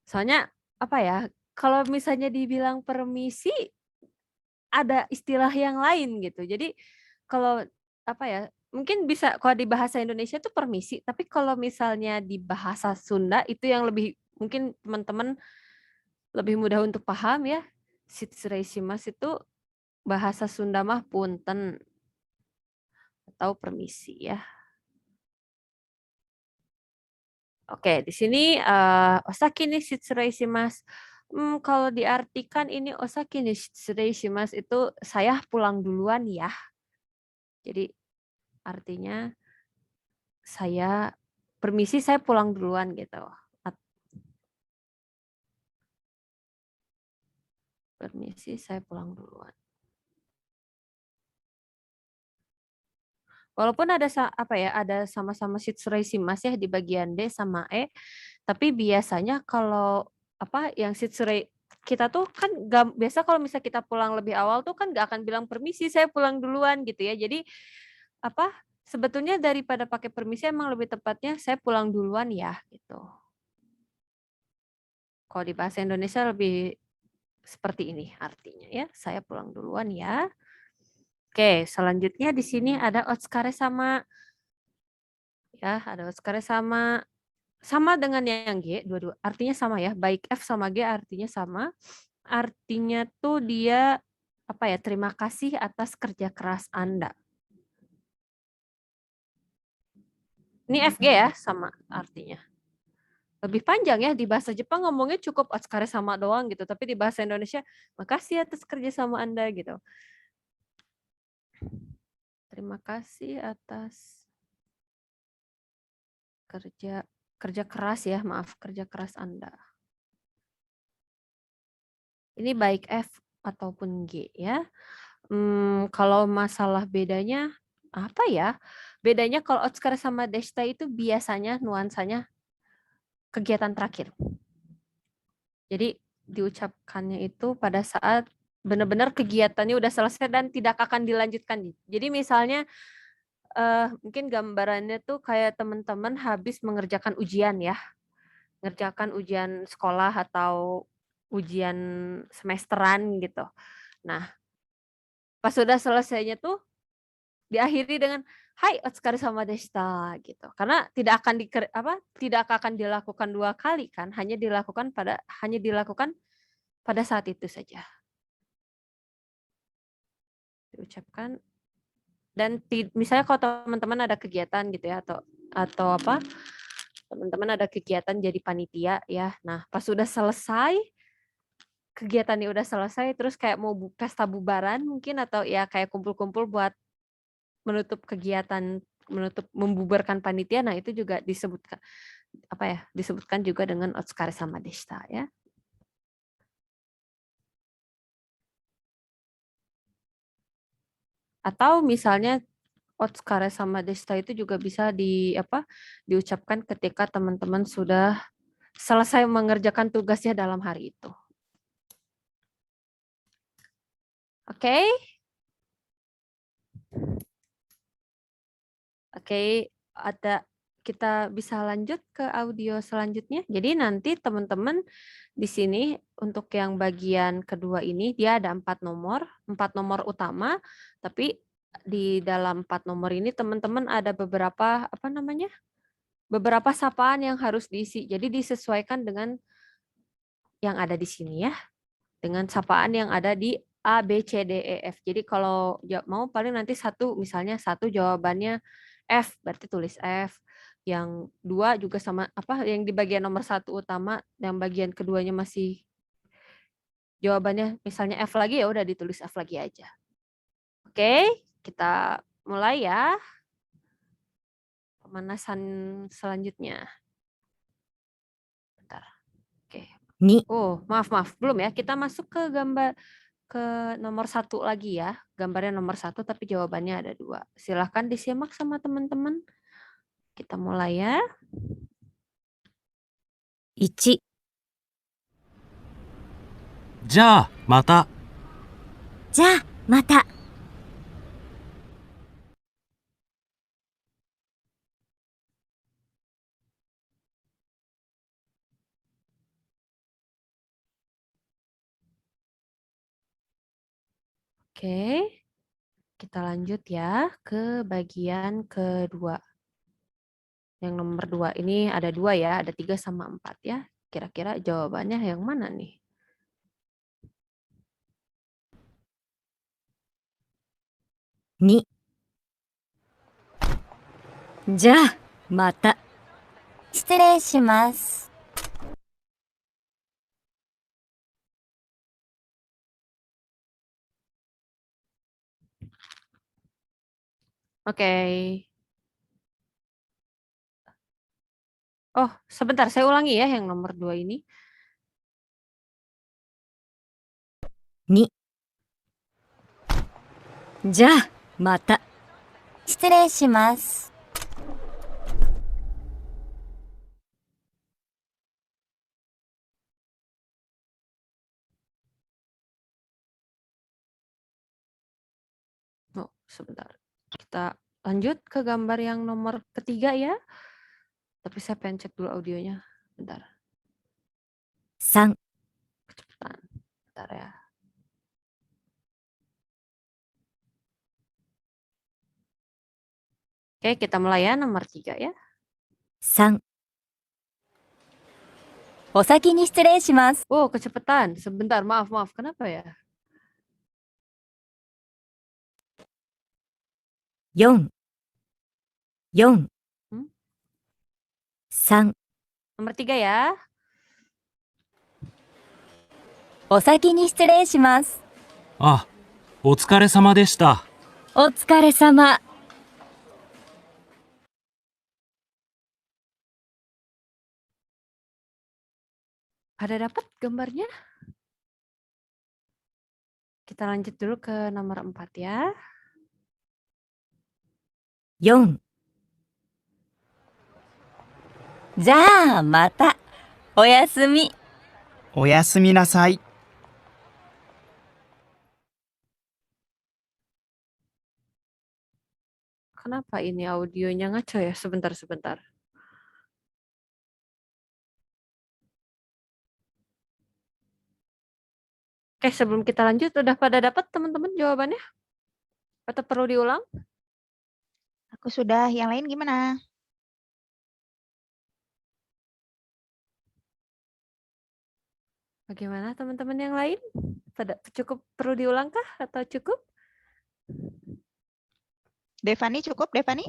Soalnya apa ya? Kalau misalnya dibilang permisi, ada istilah yang lain gitu. Jadi kalau apa ya? Mungkin bisa kalau di bahasa Indonesia itu permisi, tapi kalau misalnya di bahasa Sunda itu yang lebih mungkin teman-teman lebih mudah untuk paham ya. Shitsurei shimasu itu bahasa Sunda mah punten atau permisi ya. Oke, di sini osaki ni shitsurei shimasu. Kalau diartikan ini osaki ni shitsurei shimasu itu saya pulang duluan ya. Jadi artinya saya permisi saya pulang duluan gitu. Permisi saya pulang duluan. Walaupun ada apa ya, ada sama-sama shitsurei shimasu ya di bagian D sama E, tapi biasanya kalau apa yang shitsurei kita tuh kan biasa kalau misalnya kita pulang lebih awal tuh kan nggak akan bilang permisi saya pulang duluan gitu ya. Jadi apa sebetulnya daripada pakai permisi emang lebih tepatnya saya pulang duluan ya gitu. Kalau di bahasa Indonesia lebih seperti ini artinya ya, saya pulang duluan ya. Oke, selanjutnya di sini ada otsukare sama. Ya, ada otsukare sama. Sama dengan yang G, dua-dua artinya sama ya. Baik F sama G artinya sama. Artinya tuh dia apa ya? Terima kasih atas kerja keras Anda. Ini FG ya, sama artinya. Lebih panjang ya, di bahasa Jepang ngomongnya cukup otsukare sama doang gitu, tapi di bahasa Indonesia makasih atas kerja sama Anda gitu. Terima kasih atas kerja keras ya, maaf, kerja keras Anda. Ini baik F ataupun G ya. Kalau masalah bedanya apa ya? Bedanya kalau otsukare sama deshita itu biasanya nuansanya kegiatan terakhir. Jadi diucapkannya itu pada saat benar-benar kegiatannya udah selesai dan tidak akan dilanjutkan. Jadi misalnya mungkin gambarannya tuh kayak teman-teman habis mengerjakan ujian ya. Ngerjakan ujian sekolah atau ujian semesteran gitu. Nah, pas sudah selesainya tuh diakhiri dengan hai otsukare sama deshita gitu. Karena tidak akan dilakukan 2 kali kan, hanya dilakukan pada saat itu saja. Diucapkan dan misalnya kalau teman-teman ada kegiatan gitu ya atau apa? Teman-teman ada kegiatan jadi panitia ya. Nah, pas sudah selesai kegiatannya udah selesai terus kayak mau pesta bubaran mungkin atau ya kayak kumpul-kumpul buat menutup kegiatan membubarkan panitia. Nah, itu juga disebutkan juga dengan otsukare sama deshita ya. Atau misalnya otsukare sama deshita itu juga bisa diucapkan ketika teman-teman sudah selesai mengerjakan tugasnya dalam hari itu. Oke. Oke, kita bisa lanjut ke audio selanjutnya. Jadi nanti teman-teman di sini untuk yang bagian kedua ini dia ada 4 nomor utama, tapi di dalam 4 nomor ini teman-teman ada beberapa beberapa sapaan yang harus diisi. Jadi disesuaikan dengan yang ada di sini ya, dengan sapaan yang ada di A, B, C, D, E, F. Jadi kalau mau paling nanti misalnya satu jawabannya F, berarti tulis F. Yang dua juga sama apa? Yang di bagian nomor 1 utama, yang bagian keduanya masih jawabannya misalnya F lagi, ya udah ditulis F lagi aja. Oke, kita mulai ya. Pemanasan selanjutnya. Bentar. Oke. Ni. Oh, maaf, belum ya. Kita masuk ke gambar ke nomor 1 lagi ya. Gambarnya nomor 1 tapi jawabannya ada 2. Silahkan disimak sama teman-teman. Kita mulai ya. 1、じゃあ、また。じゃあ、また。 Oke. Kita lanjut ya ke bagian kedua. Yang nomor 2 ini ada 2 ya, ada 3 sama 4 ya. Kira-kira jawabannya yang mana nih? 2、じゃあ、また。失礼します。 Oke. Oh, sebentar saya ulangi ya yang nomor 2 ini. 2、じゃあ、また。失礼します。 Oh, sebentar. Kita lanjut ke gambar yang nomor ketiga ya. Tapi saya pengen cek dulu audionya. Bentar. 3、 Kecepatan. Bentar ya. Oke, kita mulai ya nomor 3 ya. 3、お先に失礼します。 Oh, kecepatan. Sebentar, maaf. Kenapa ya? 4、4、 3、 Nomor 3 ya. お先に失礼します。あ、お疲れ様でした。お疲れ様。 Ada dapat gambarnya? Kita lanjut dulu ke nomor 4 ya. 4、じゃあ、また。おやすみ。おやすみなさい。 Kenapa ini audionya ngaco ya? Sebentar. Oke, sebelum kita lanjut, udah pada dapat teman-teman jawabannya? Atau perlu diulang? Aku sudah, yang lain gimana? Bagaimana teman-teman yang lain? Cukup perlu diulang kah? Atau cukup? Devani cukup, Devani?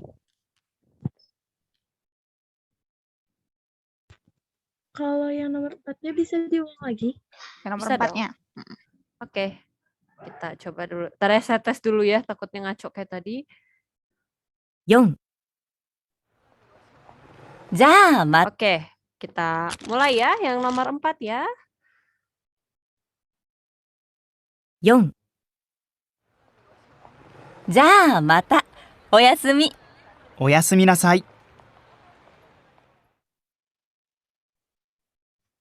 Kalau yang nomor 4-nya bisa diulang lagi? Yang nomor Bisa 4-nya. Oke, kita coba dulu. Ntar ya saya tes dulu ya, takutnya ngaco kayak tadi. 4、じゃあ、また。 Oke, kita mulai ya, yang nomor 4 ya. 4、じゃあ、また。おやすみ。おやすみなさい。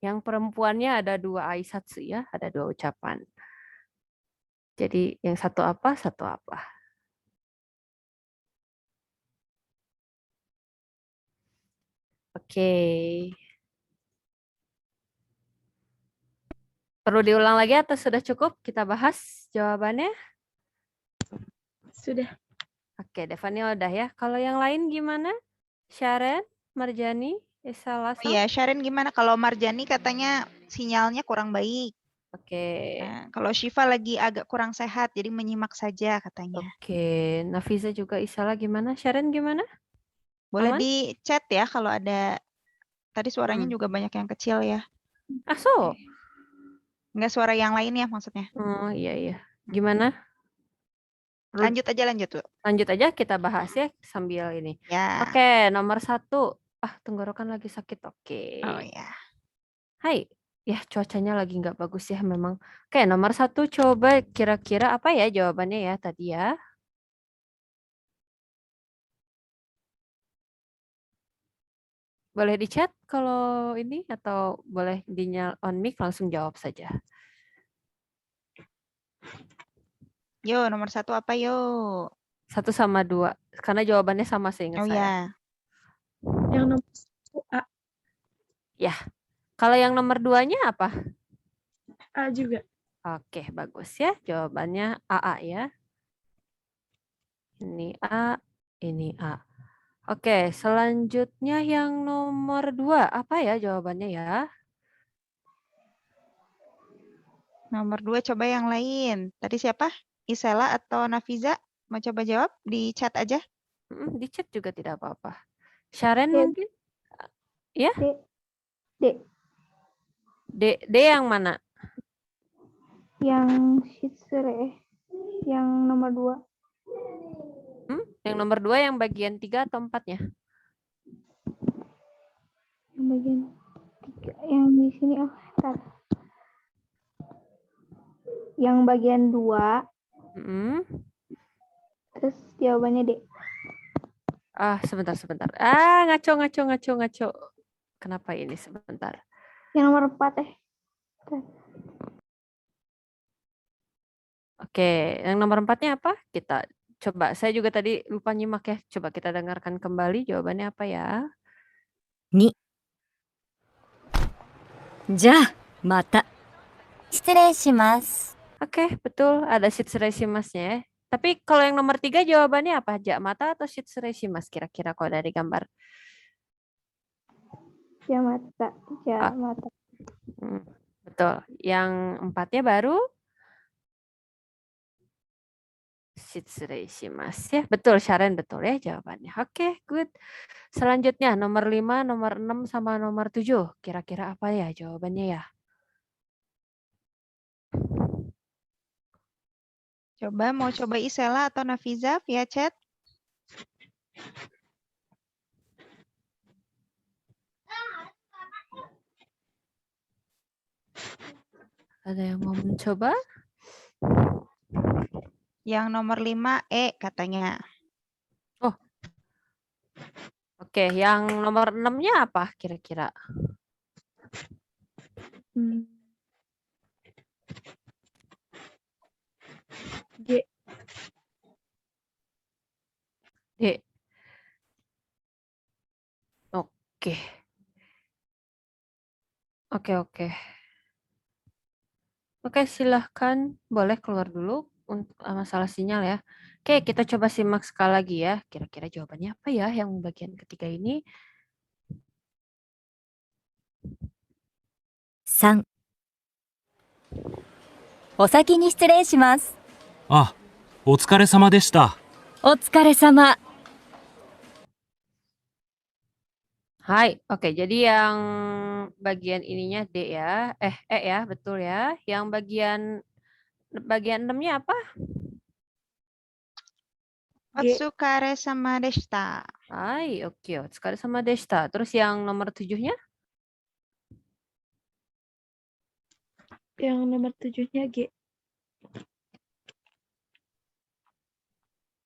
Yang perempuannya ada 2 aisatsu ya, ada 2 ucapan. Jadi yang satu apa, satu apa. Oke. Perlu diulang lagi atau sudah cukup kita bahas jawabannya? Sudah. Oke, Devani udah ya. Kalau yang lain gimana? Sharon, Marjani, salah Oh iya, Sharon gimana? Kalau Marjani katanya sinyalnya kurang baik. Oke. Nah, kalau Shiva lagi agak kurang sehat, jadi menyimak saja katanya. Oke. Nafisa juga Isala gimana? Sharon gimana? Boleh Aman? di chat ya kalau ada. Tadi suaranya Hmm. juga banyak yang kecil ya. Ah, so. Nggak suara yang lain ya maksudnya. Oh, iya, iya. Gimana? Lanjut aja lanjut tuh. Lanjut aja kita bahas ya sambil ini. Ya. Oke, nomor 1. Ah, tenggorokan lagi sakit. Oke. Oh ya. Hai. Ya, cuacanya lagi nggak bagus ya memang. Oke, nomor 1 coba kira-kira apa ya jawabannya ya tadi ya. Boleh di chat kalau ini atau boleh dinyal on mic langsung jawab saja. Yo, nomor 1 apa yo? 1 sama 2. Karena jawabannya sama seingat Oh saya. ya. Yang nomor 1 A. Ya. Kalau yang nomor 2-nya apa? A juga. Oke, bagus ya. Jawabannya AA ya. Ini A, ini A. Oke, selanjutnya yang nomor 2. Apa ya jawabannya ya? Nomor 2 coba yang lain. Tadi siapa? Isela atau Nafiza? Mau coba jawab di chat aja? Di chat juga tidak apa-apa. Sharon D. mungkin? Ya? D. D. D yang mana? Yang Shitsure. Yang nomor 2. Yang nomor 2 yang bagian 3 atau 4-nya? Yang bagian 3. Yang di sini. Oh, bentar. Yang bagian 2. Terus jawabannya D. Ah, sebentar. Ngaco. Kenapa ini sebentar? Yang nomor 4 Oke, yang nomor 4-nya apa? Kita coba. Saya juga tadi lupa nyimak ya. Coba kita dengarkan kembali jawabannya apa ya. 2じゃあまた失礼します Oke, betul. Ada shitsureshimasu-nya ya. Tapi kalau yang nomor 3 jawabannya apa? Mata atau shitsureshimasu kira-kira kalau dari gambar? Jamata. Betul. Yang 4-nya baru shitsureshimasu ya. Betul, Sharon betul ya jawabannya. Oke, good. Selanjutnya nomor 5, nomor 6 sama nomor 7. Kira-kira apa ya jawabannya ya? Mau coba Isela atau Nafiza via chat? Ada yang mau mencoba? Yang nomor 5 E katanya. Oh. Oke, yang nomor 6-nya apa kira-kira? G. D. Oke. Oke, silahkan. Boleh keluar dulu untuk masalah sinyal ya. Oke, kita coba simak sekali lagi ya. Kira-kira jawabannya apa ya yang bagian ketiga ini? 3お先に失礼しますあ、お疲れ様でした。お疲れ様 Hai, oke. Jadi yang bagian ininya D ya. E ya, betul ya. Yang bagian 6-nya apa? Otsukare sama deshita. Hai, oke. Otsukare sama deshita. Terus yang nomor 7-nya? Yang nomor 7-nya G.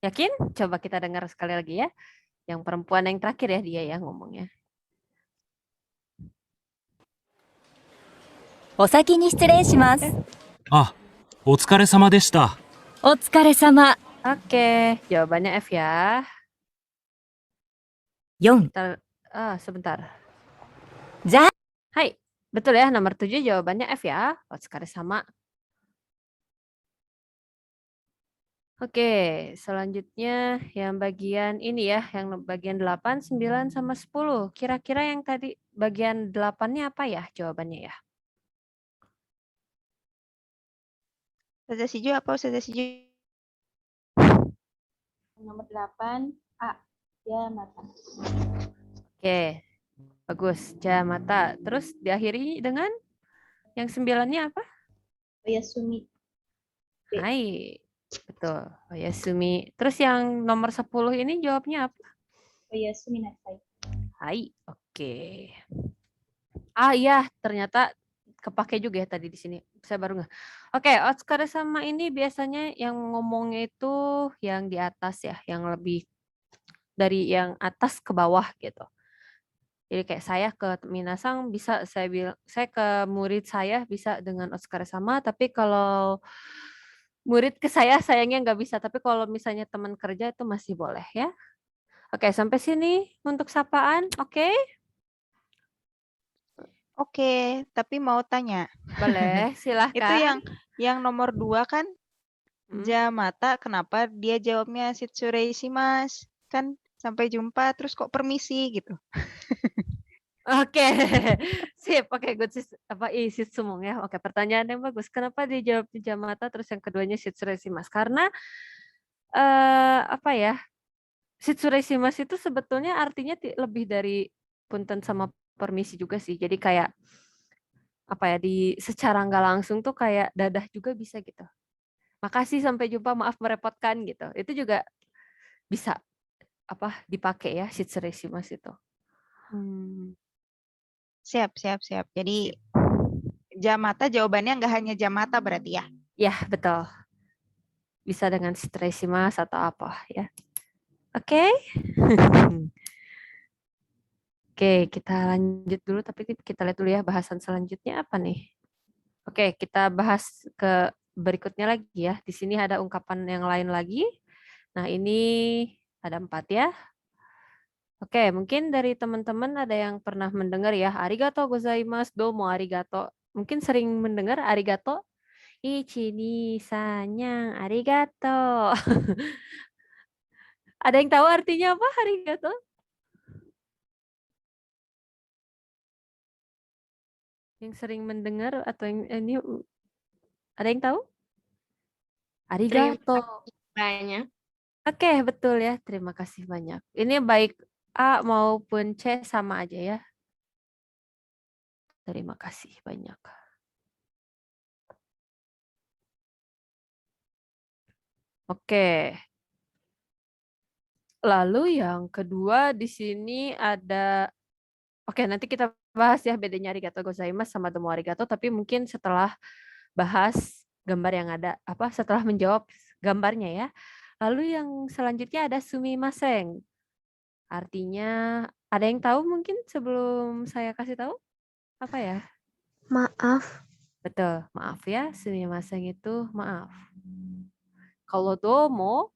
Yakin? Coba kita dengar sekali lagi ya. Yang perempuan yang terakhir ya dia ya ngomongnya. お先に失礼しますあ、お疲れ様でした。お疲れ様 Oke, jawabannya F ya. 4 Sebentar. じゃあ Hai, betul ya nomor 7 jawabannya F ya. Otsukare sama. Oke, selanjutnya yang bagian ini ya, yang bagian 8, 9, sama 10. Kira-kira yang tadi bagian 8-nya apa ya jawabannya ya? Ustazah Siju apa Ustazah Siju? Nomor 8 A. Ya, mata. Oke, bagus. Jamata. Terus diakhiri dengan yang 9-nya apa? Oyasumi. B. Hai, betul. Oyasumi. Terus yang nomor 10 ini jawabnya apa? Oyasumi nasai. Hai, oke. Ah iya, ternyata kepake juga ya tadi di sini. Saya baru nggak. Oke, Otskar sama ini biasanya yang ngomongnya itu yang di atas ya, yang lebih dari yang atas ke bawah gitu. Jadi kayak saya ke Minasang bisa saya bilang, saya ke murid saya bisa dengan Otskar sama, tapi kalau murid ke saya sayangnya nggak bisa. Tapi kalau misalnya teman kerja itu masih boleh ya. Oke, sampai sini untuk sapaan. Oke, Oke, tapi mau tanya. boleh Itu silahkan. yang nomor 2 kan Hmm. Jamata, kenapa dia jawabnya Shitsurei shimasu? Kan sampai jumpa terus kok permisi gitu. Oke, sip. Oke, good apa isi sumung ya. Oke, pertanyaan yang bagus. Kenapa dia jawab Jamata terus yang keduanya Shitsurei Shimasu? Karena apa ya? Shitsurei Shimasu itu sebetulnya artinya lebih dari punten sama permisi juga sih. Jadi kayak apa ya, di secara nggak langsung tuh kayak dadah juga bisa gitu. Makasih, sampai jumpa, maaf merepotkan gitu. Itu juga bisa apa dipakai ya Shitsurei Shimasu itu. Siap. Jadi Jamata jawabannya nggak hanya Jamata berarti ya? Ya, betul. Bisa dengan Shitsurei Shimasu atau apa ya. Oke. Oke, kita lanjut dulu, tapi kita lihat dulu ya bahasan selanjutnya apa nih. Oke, kita bahas ke berikutnya lagi ya. Di sini ada ungkapan yang lain lagi. Nah, ini ada 4 ya. Oke, mungkin dari teman-teman ada yang pernah mendengar ya, arigato gozaimasu, domo arigato. Mungkin sering mendengar arigato. Ichi, ni, sanyang, arigato. Ada yang tahu artinya apa arigato? Yang sering mendengar atau yang ini ada yang tahu? Arigato. Banyak. Oke, betul ya. Terima kasih banyak. Ini baik A maupun C sama aja ya. Terima kasih banyak. Oke. Lalu yang kedua di sini ada, oke nanti kita bahas ya bedanya arigato gozaimasu sama domo arigato, tapi mungkin setelah bahas gambar yang ada, apa setelah menjawab gambarnya ya. Lalu yang selanjutnya ada sumimasen. Artinya ada yang tahu mungkin sebelum saya kasih tahu? Apa ya? Maaf. Betul, maaf ya. Sumimasen itu maaf. Kalau domo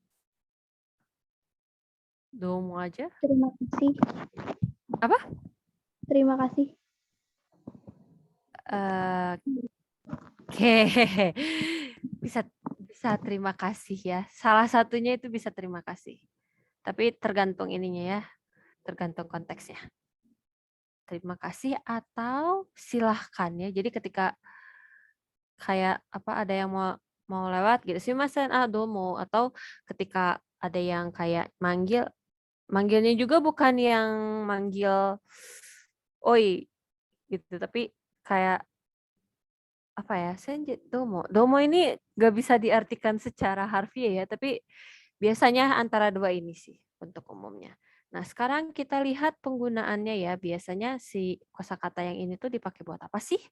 aja. Terima kasih. Apa? Terima kasih. Oke, bisa terima kasih ya. Salah satunya itu bisa terima kasih. Tapi tergantung ininya ya, tergantung konteksnya. Terima kasih atau silahkan ya. Jadi ketika kayak apa ada yang mau lewat gitu, sumimasen, domo, atau ketika ada yang kayak manggilnya juga bukan yang manggil oi gitu, tapi kayak apa ya, senjit domo ini gak bisa diartikan secara harfiah ya, tapi biasanya antara dua ini sih untuk umumnya. Nah, sekarang kita lihat penggunaannya ya. Biasanya si kosakata yang ini tuh dipakai buat apa sih?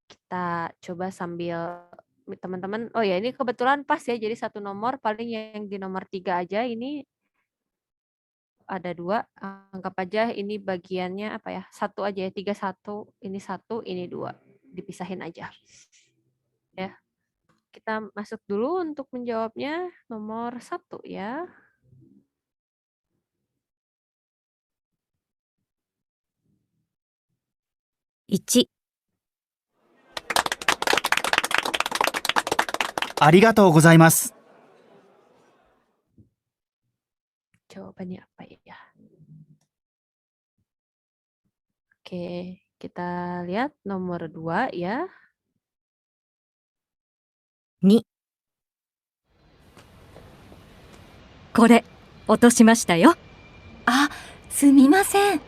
Kita coba sambil teman-teman, oh ya ini kebetulan pas ya, jadi satu nomor, paling yang di nomor 3 aja, ini ada 2, anggap aja ini bagiannya apa ya, 1 aja ya, 3 1, ini 1, ini 2, dipisahin aja. Ya, kita masuk dulu untuk menjawabnya nomor 1 ya. Ichi, ありがとうございます。Jawabannya apa ya? Oke, kita lihat nomor 2 ya. 2、これ、落としましたよ。あ、すみません。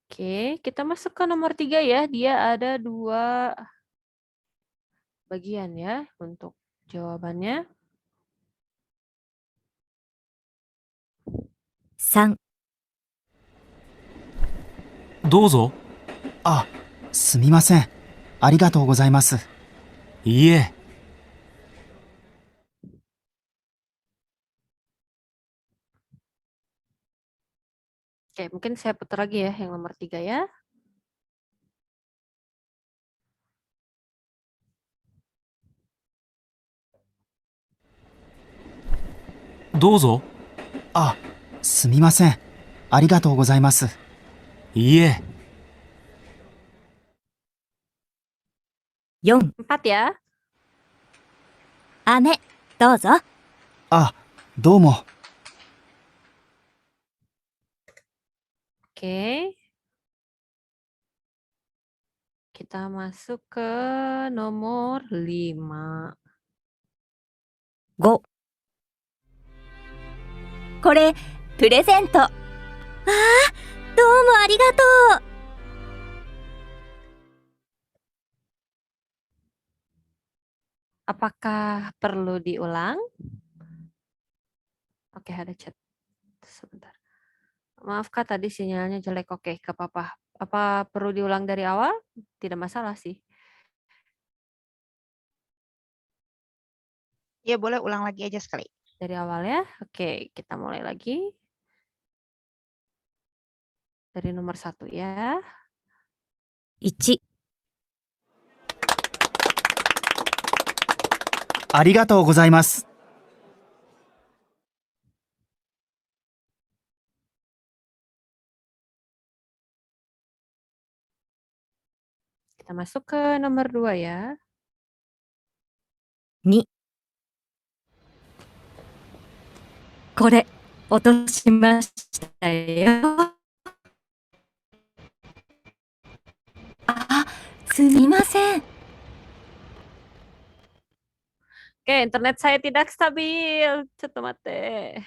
Oke, kita masuk ke nomor 3 ya. Dia ada 2 bagian ya untuk jawabannya. 3、どうぞ。あ、すみません。ありがとうございます。いいえ。 Oke, mungkin saya putar lagi ya yang nomor 3 ya. どうぞ。あ、すみません。ありがとうございます。いいえ。 4、 4 ya. 姉、どうぞ。あ、どうも。 Oke. Kita masuk ke nomor 5. 5、これ、プレゼント。ああ、どうもありがとう。 Apakah perlu diulang? Oke, ada chat. Sebentar. Maaf Kak, tadi sinyalnya jelek. Oke, gak apa-apa. Apa perlu diulang dari awal? Tidak masalah sih. Ya boleh ulang lagi aja sekali. Dari awal ya. Oke, kita mulai lagi. Dari nomor 1 ya. 1、ありがとうございます。 Kita masuk ke nomor 2 ya. 2、これ、落としましたよ。あ、すみません。 Oke, internet saya tidak stabil. Cetu mate.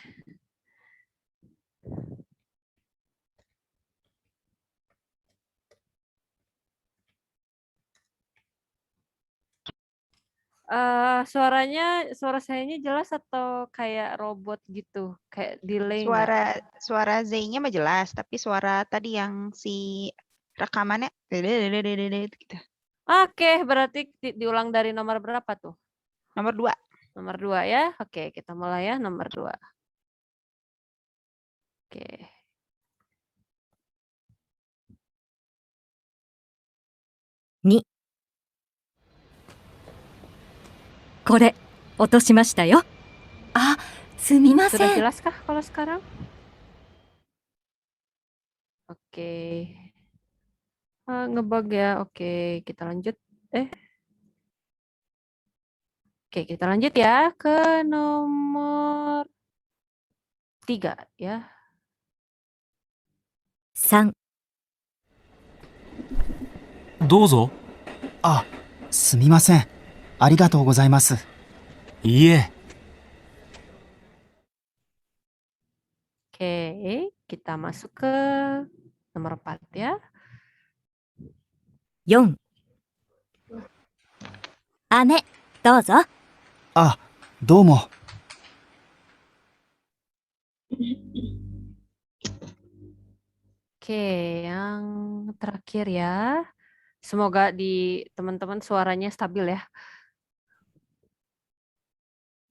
Suara sayanya jelas atau kayak robot gitu? Kayak delay nggak? Suara Z-nya mah jelas, tapi suara tadi yang si rekamannya gitu. Oke, berarti diulang dari nomor berapa tuh? Nomor 2. Nomor 2 ya. Oke, kita mulai ya nomor 2. Oke. Ni. これ、落としましたよ。あ、すみませ Sudah ん。 jelas kah kalau sekarang? Oke. Ngebug ya. Oke, kita lanjut. Oke, kita lanjut ya ke nomor 3 ya. 3、どうぞ。あ、すみません。ありがとうございます。いいえ。 Oke, kita masuk ke nomor 4 ya. 4、姉、どうぞ。あ、どうも。 Oke, yang terakhir ya. Semoga di teman-teman suaranya stabil ya.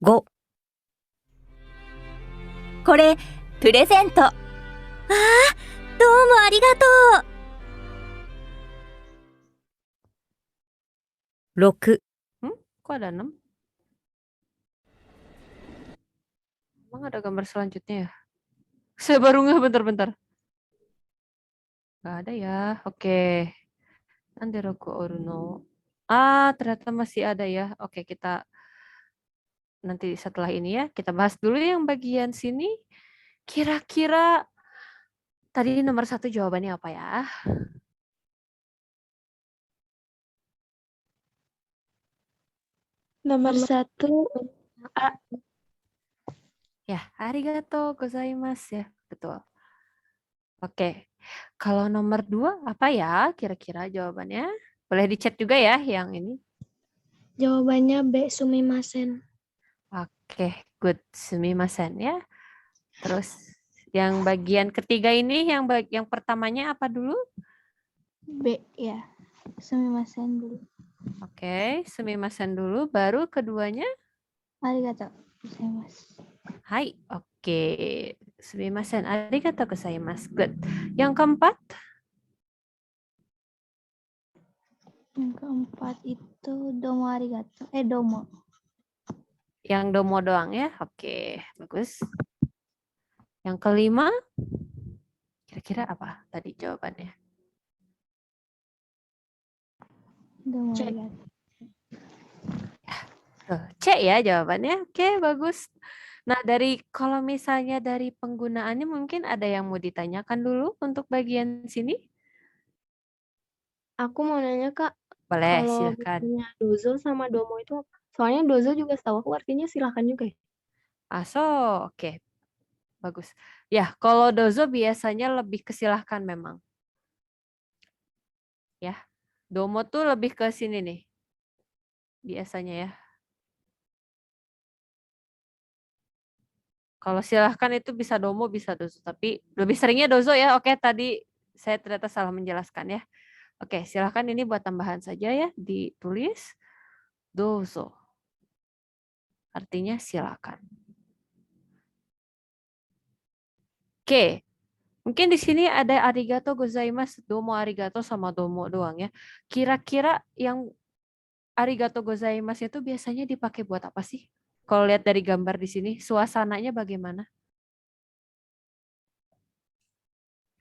5、これ、プレゼント。ああ、どうもありがとう。6、 Kok ada 6? Emang ada gambar selanjutnya ya? Saya baru nggak bentar-bentar. Nggak ada ya. Oke. Nanderoku Oruno. Ternyata masih ada ya. Oke, kita nanti setelah ini ya, kita bahas dulu yang bagian sini. Kira-kira tadi nomor 1 jawabannya apa ya? Nomor 1 A. Ya, arigato gozaimasu ya. Betul. Oke. Kalau nomor 2 apa ya kira-kira jawabannya? Boleh di chat juga ya yang ini. Jawabannya B. Sumimasen. Oke, good. Sumimasen ya. Terus yang bagian ketiga ini yang pertamanya apa dulu? B ya. Sumimasen dulu. Oke, sumimasen dulu, baru keduanya. Arigato gozaimasu. Hai, oke. Sumimasen, arigatou gozaimasu. Good. Yang keempat? Yang keempat itu domo arigato. Domo. Yang domo doang ya? Oke, bagus. Yang kelima? Kira-kira apa tadi jawabannya? Domo C. arigato. Tuh, C ya jawabannya. Oke, bagus. Nah, kalau misalnya dari penggunaannya mungkin ada yang mau ditanyakan dulu untuk bagian sini? Aku mau nanya Kak, Boleh, kalau silakan. misalnya dozo sama domo itu apa? Soalnya dozo juga setahu aku artinya silakan juga ya. Aso, oke. Bagus. Ya, kalau dozo biasanya lebih ke silahkan memang. Ya, domo tuh lebih ke sini nih. Biasanya ya. Kalau silahkan itu bisa domo, bisa dozo. Tapi lebih seringnya dozo ya. Oke, tadi saya ternyata salah menjelaskan ya. Oke, silahkan ini buat tambahan saja ya. Ditulis dozo. Artinya silakan. Oke, mungkin di sini ada arigato gozaimasu, domo arigato sama domo doang ya. Kira-kira yang arigato gozaimasu itu biasanya dipakai buat apa sih? Kalau lihat dari gambar di sini, suasananya bagaimana?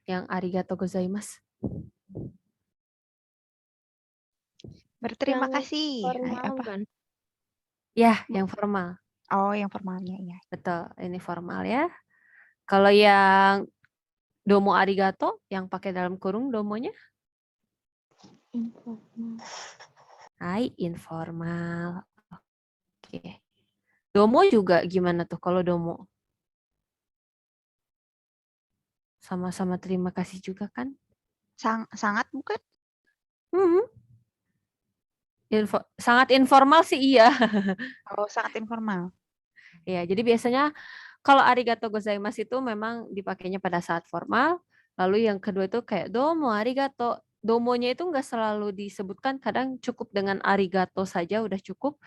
Yang arigato gozaimasu. Berterima Yang kasih. formal Apa? kan? Ya, yang formal. Oh, yang formalnya ya. Betul, ini formal ya. Kalau yang domo arigato, yang pakai dalam kurung domonya? Informal. Hai, informal. Oke. Domo juga gimana tuh kalau domo? Sama-sama terima kasih juga kan? Sangat bukan? Sangat informal sih iya. Oh, sangat informal. Ya, jadi biasanya kalau arigato gozaimasu itu memang dipakainya pada saat formal. Lalu yang kedua itu kayak domo arigato. Domonya itu nggak selalu disebutkan, kadang cukup dengan arigato saja udah cukup.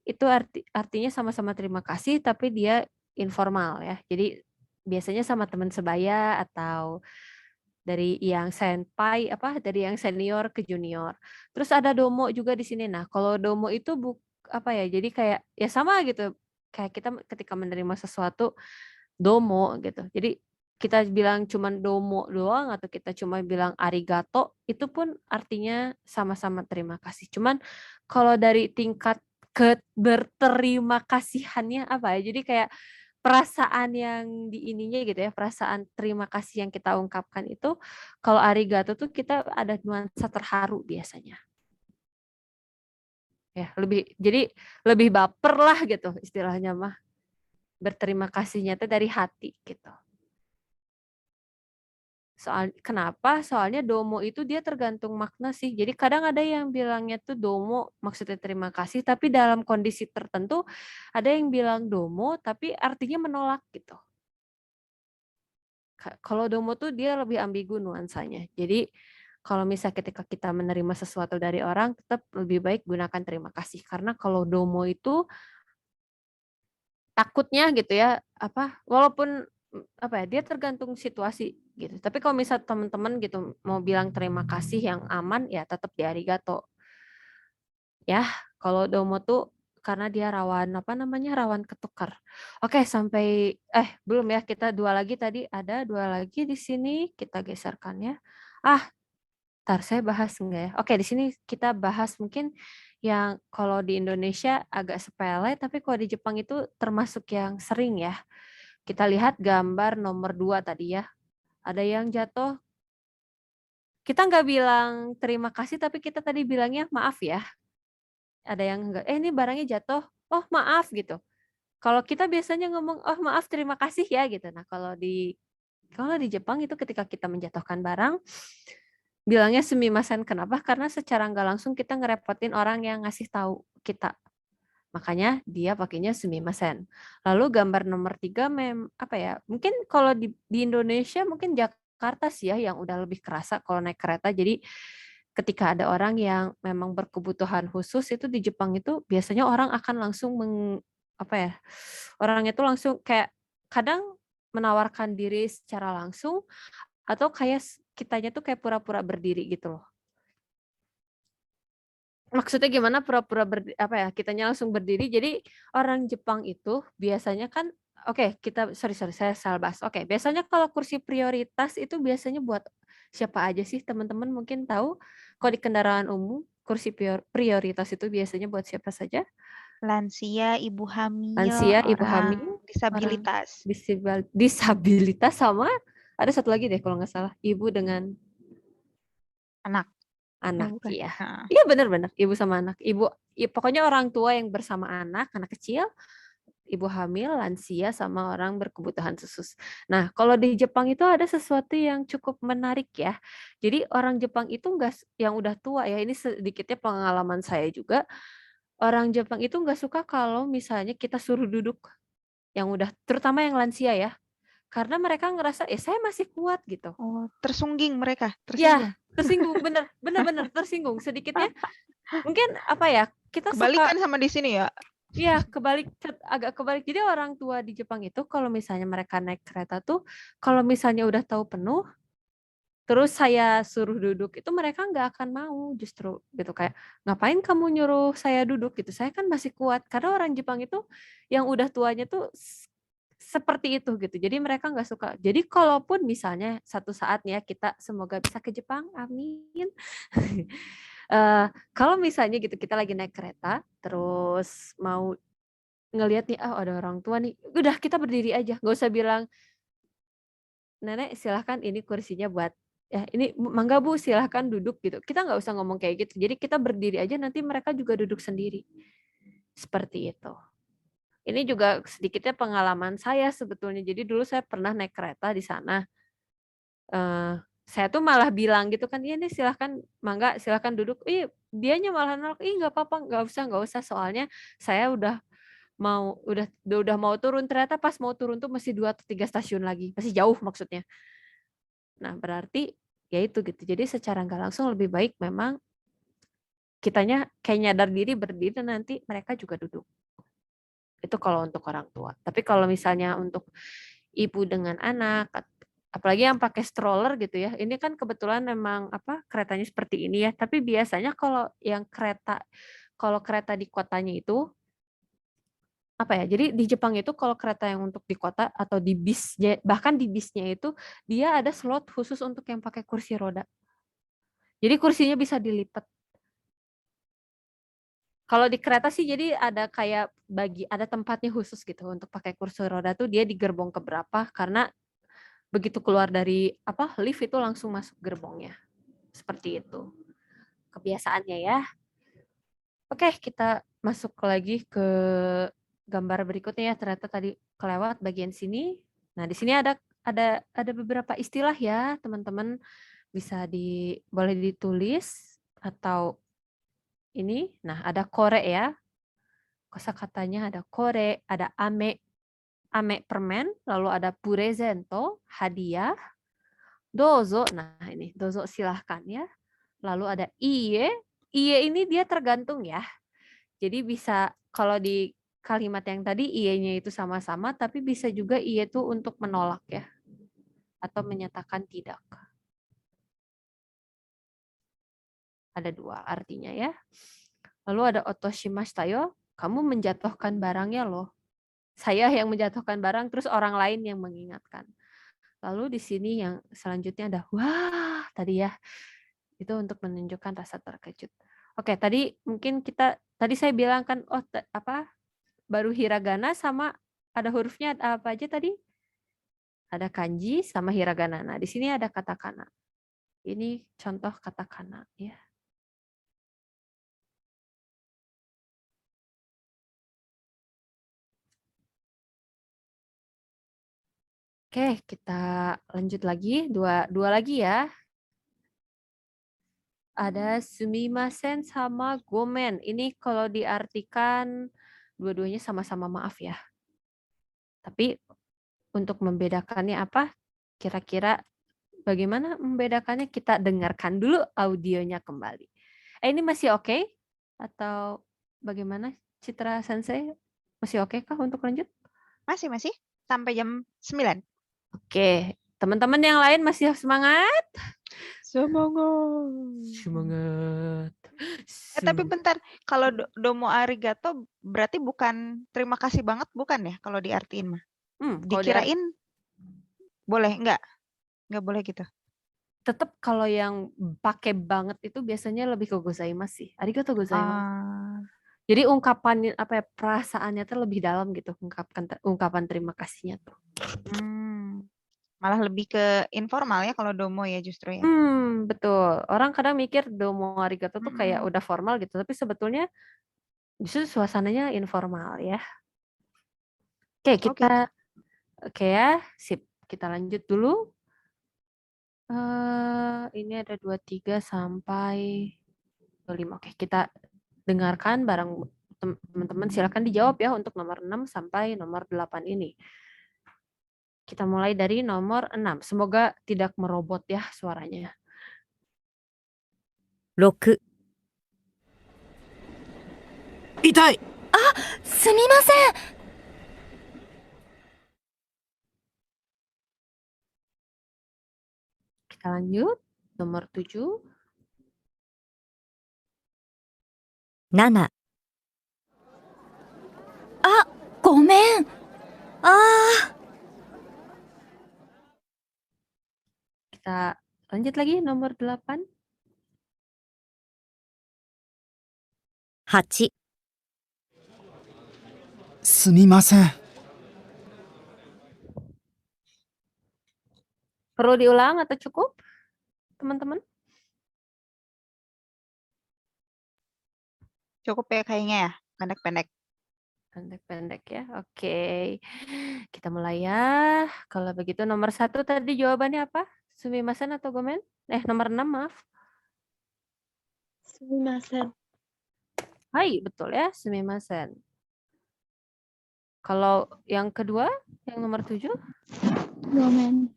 Itu artinya sama-sama terima kasih, tapi dia informal ya. Jadi biasanya sama teman sebaya atau dari yang senpai dari yang senior ke junior. Terus ada domo juga di sini. Nah, kalau domo itu apa ya? Jadi kayak ya sama gitu. Kayak kita ketika menerima sesuatu domo gitu. Jadi kita bilang cuman domo doang atau kita cuma bilang arigato itu pun artinya sama-sama terima kasih. Cuman kalau dari tingkat berterima kasihannya apa ya? Jadi kayak perasaan yang di ininya gitu ya, perasaan terima kasih yang kita ungkapkan itu kalau arigato tuh kita ada nuansa terharu biasanya. Ya, jadi lebih baper lah gitu istilahnya mah. Berterima kasihnya tuh dari hati gitu. Kenapa? Soalnya domo itu dia tergantung makna sih. Jadi kadang ada yang bilangnya tuh domo maksudnya terima kasih, tapi dalam kondisi tertentu ada yang bilang domo tapi artinya menolak gitu. Kalau domo tuh dia lebih ambigu nuansanya. Jadi kalau misalnya ketika kita menerima sesuatu dari orang, tetap lebih baik gunakan terima kasih. Karena kalau domo itu takutnya gitu ya, walaupun dia tergantung situasi gitu. Tapi kalau misal teman-teman gitu mau bilang terima kasih yang aman ya tetap di arigato. Ya, kalau domo tuh karena dia rawan rawan ketukar. Oke, sampai belum ya, kita dua lagi tadi ada dua lagi di sini kita geserkan ya. Ntar saya bahas enggak ya? Oke, di sini kita bahas mungkin yang kalau di Indonesia agak sepele, tapi kalau di Jepang itu termasuk yang sering ya. Kita lihat gambar nomor 2 tadi ya. Ada yang jatuh, kita nggak bilang terima kasih, tapi kita tadi bilangnya maaf ya. Ada yang enggak, ini barangnya jatuh, oh maaf gitu. Kalau kita biasanya ngomong, oh maaf terima kasih ya gitu. Nah kalau di Jepang itu ketika kita menjatuhkan barang, bilangnya sumimasen. Kenapa? Karena secara nggak langsung kita ngerepotin orang yang ngasih tahu kita. Makanya dia pakainya sumimasen. Lalu gambar nomor 3 apa ya? Mungkin kalau di Indonesia mungkin Jakarta sih ya yang udah lebih kerasa kalau naik kereta. Jadi ketika ada orang yang memang berkebutuhan khusus itu di Jepang itu biasanya orang akan langsung apa ya? Orang itu langsung kayak kadang menawarkan diri secara langsung atau kayak kitanya tuh kayak pura-pura berdiri gitu loh. Maksudnya gimana pura-pura apa ya, kitanya langsung berdiri. Jadi orang Jepang itu biasanya kan oke, kita sorry saya salah bahas. Oke, biasanya kalau kursi prioritas itu biasanya buat siapa aja sih teman-teman mungkin tahu? Kalau di kendaraan umum kursi prioritas itu biasanya buat siapa saja? Lansia, ibu hamil, Lansia, ibu orang hamil, orang disabilitas. disabilitas sama ada satu lagi deh kalau nggak salah, ibu dengan Anak. anak bukan. ya. Heeh. Iya benar-benar ibu sama anak. Pokoknya orang tua yang bersama anak kecil, ibu hamil, lansia sama orang berkebutuhan khusus. Nah, kalau di Jepang itu ada sesuatu yang cukup menarik ya. Jadi orang Jepang itu enggak yang udah tua ya, ini sedikitnya pengalaman saya juga. Orang Jepang itu enggak suka kalau misalnya kita suruh duduk yang udah terutama yang lansia ya. Karena mereka ngerasa saya masih kuat gitu. Oh, tersungging mereka, Ya, tersinggung. tersinggung bener tersinggung sedikitnya. Mungkin apa ya? Kita Kebalikan suka sama di sini ya. Iya, agak kebalik. Jadi orang tua di Jepang itu kalau misalnya mereka naik kereta tuh, kalau misalnya udah tahu penuh, terus saya suruh duduk, itu mereka nggak akan mau justru gitu kayak ngapain kamu nyuruh saya duduk gitu. Saya kan masih kuat. Karena orang Jepang itu yang udah tuanya tuh seperti itu gitu. Jadi mereka nggak suka. Jadi kalaupun misalnya satu saatnya kita semoga bisa ke Jepang, amin. Kalau misalnya gitu kita lagi naik kereta, terus mau ngelihat nih, ada orang tua nih, udah kita berdiri aja, nggak usah bilang, "Nenek silahkan ini kursinya buat ya ini mangga Bu silahkan duduk," gitu. Kita nggak usah ngomong kayak gitu. Jadi kita berdiri aja nanti mereka juga duduk sendiri. Seperti itu. Ini juga sedikitnya pengalaman saya sebetulnya. Jadi dulu saya pernah naik kereta di sana. Saya tuh malah bilang gitu kan, "Iya nih silahkan, mangga silahkan duduk." Dianya malah nolak, nggak apa-apa, nggak usah, soalnya saya udah mau turun, ternyata pas mau turun tuh masih 2 atau 3 stasiun lagi, masih jauh maksudnya. Nah, berarti ya itu gitu. Jadi secara nggak langsung lebih baik memang kitanya kayak nyadar diri berdiri nanti mereka juga duduk. Itu kalau untuk orang tua. Tapi kalau misalnya untuk ibu dengan anak, apalagi yang pakai stroller gitu ya. Ini kan kebetulan memang keretanya seperti ini ya. Tapi biasanya kalau kereta di kotanya itu jadi di Jepang itu kalau kereta yang untuk di kota atau di bisnya, bahkan di bisnya itu dia ada slot khusus untuk yang pakai kursi roda. Jadi kursinya bisa dilipat. Kalau di kereta sih jadi ada kayak ada tempatnya khusus gitu untuk pakai kursi roda tuh dia di gerbong keberapa karena begitu keluar dari lift itu langsung masuk gerbongnya. Seperti itu. Kebiasaannya ya. Oke, kita masuk lagi ke gambar berikutnya ya. Ternyata tadi kelewat bagian sini. Nah, di sini ada beberapa istilah ya, teman-teman bisa boleh ditulis atau ini. Nah, ada kore ya. Kosakatanya ada kore, ada ame permen, lalu ada purezento, hadiah, dozo. Nah, ini dozo silahkan ya. Lalu ada iye. Iye ini dia tergantung ya. Jadi bisa kalau di kalimat yang tadi iye-nya itu sama-sama, tapi bisa juga iye itu untuk menolak ya. Atau menyatakan tidak. Ada 2 artinya ya. Lalu ada otoshimashita yo. Kamu menjatuhkan barangnya loh. Saya yang menjatuhkan barang, terus orang lain yang mengingatkan. Lalu di sini yang selanjutnya ada wah tadi ya. Itu untuk menunjukkan rasa terkejut. Oke, tadi mungkin tadi saya bilang kan, baru hiragana sama ada hurufnya apa aja tadi? Ada kanji sama hiragana. Nah, di sini ada katakana. Ini contoh katakana ya. Oke, kita lanjut lagi. Dua lagi ya. Ada sumimasen sama gomen. Ini kalau diartikan dua-duanya sama-sama maaf ya. Tapi untuk membedakannya apa? Kira-kira bagaimana membedakannya? Kita dengarkan dulu audionya kembali. Ini masih oke? Atau bagaimana Citra Sensei? Masih oke kah untuk lanjut? Masih sampai jam 9. Oke, teman-teman yang lain masih semangat? Semangat. Semangat. Tapi bentar, kalau domo arigato berarti bukan terima kasih banget, bukan ya kalau diartiin mah? Kalau Dikirain boleh enggak boleh gitu. Tetap kalau yang pakai banget itu biasanya lebih ke gozaimasu sih. Arigatou gozaimasu. Jadi ungkapan perasaannya tuh lebih dalam gitu, ungkapan terima kasihnya tuh. Malah lebih ke informal ya kalau domo ya justru ya. Betul. Orang kadang mikir domo arigato tuh kayak udah formal gitu, tapi sebetulnya justru suasananya informal ya. Oke ya, sip. Kita lanjut dulu. Ini ada 23 sampai 25. Oke, kita dengarkan bareng teman-teman. Silakan dijawab ya untuk nomor 6 sampai nomor 8 ini. Kita mulai dari nomor 6. Semoga tidak merobot ya suaranya. 6。痛い。すみません。 Kita lanjut. Nomor 7. 7。あ、ごめん。Kita lanjut lagi nomor 8. 8。すみません。 Perlu diulang atau cukup, teman-teman? Cukup ya kayaknya ya, pendek-pendek. Pendek-pendek ya, oke. Kita mulai ya. Kalau begitu nomor 1 tadi jawabannya apa? Sumimasen atau gomen? Nomor 6 maaf. Sumimasen. Hai, betul ya, sumimasen. Kalau yang kedua, yang nomor 7? Gomen.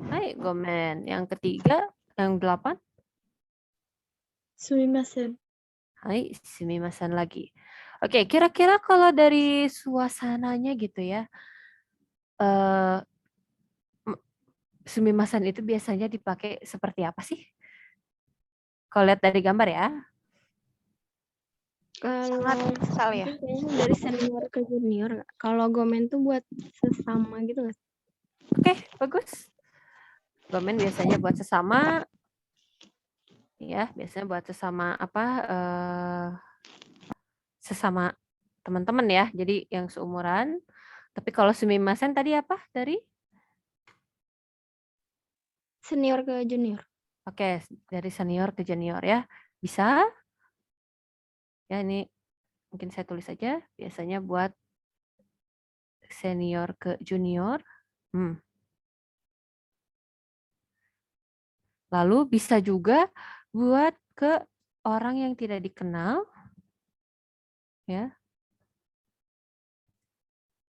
Hai, gomen. Yang ketiga, yang 8? Sumimasen. Hai, sumimasen lagi. Oke, kira-kira kalau dari suasananya gitu ya, sumimasen itu biasanya dipakai seperti apa sih? Kalau lihat dari gambar ya. Sangat kesal ya. Kayaknya dari senior ke junior. Kalau gomen tuh buat sesama gitu nggak? Oke, bagus. Gomen biasanya buat sesama. Ya, biasanya buat sesama sesama teman-teman ya. Jadi yang seumuran. Tapi kalau sumimasen tadi apa dari? Senior ke junior. Oke, dari senior ke junior ya. Bisa? Ya, ini mungkin saya tulis aja. Biasanya buat senior ke junior. Lalu bisa juga buat ke orang yang tidak dikenal. Ya.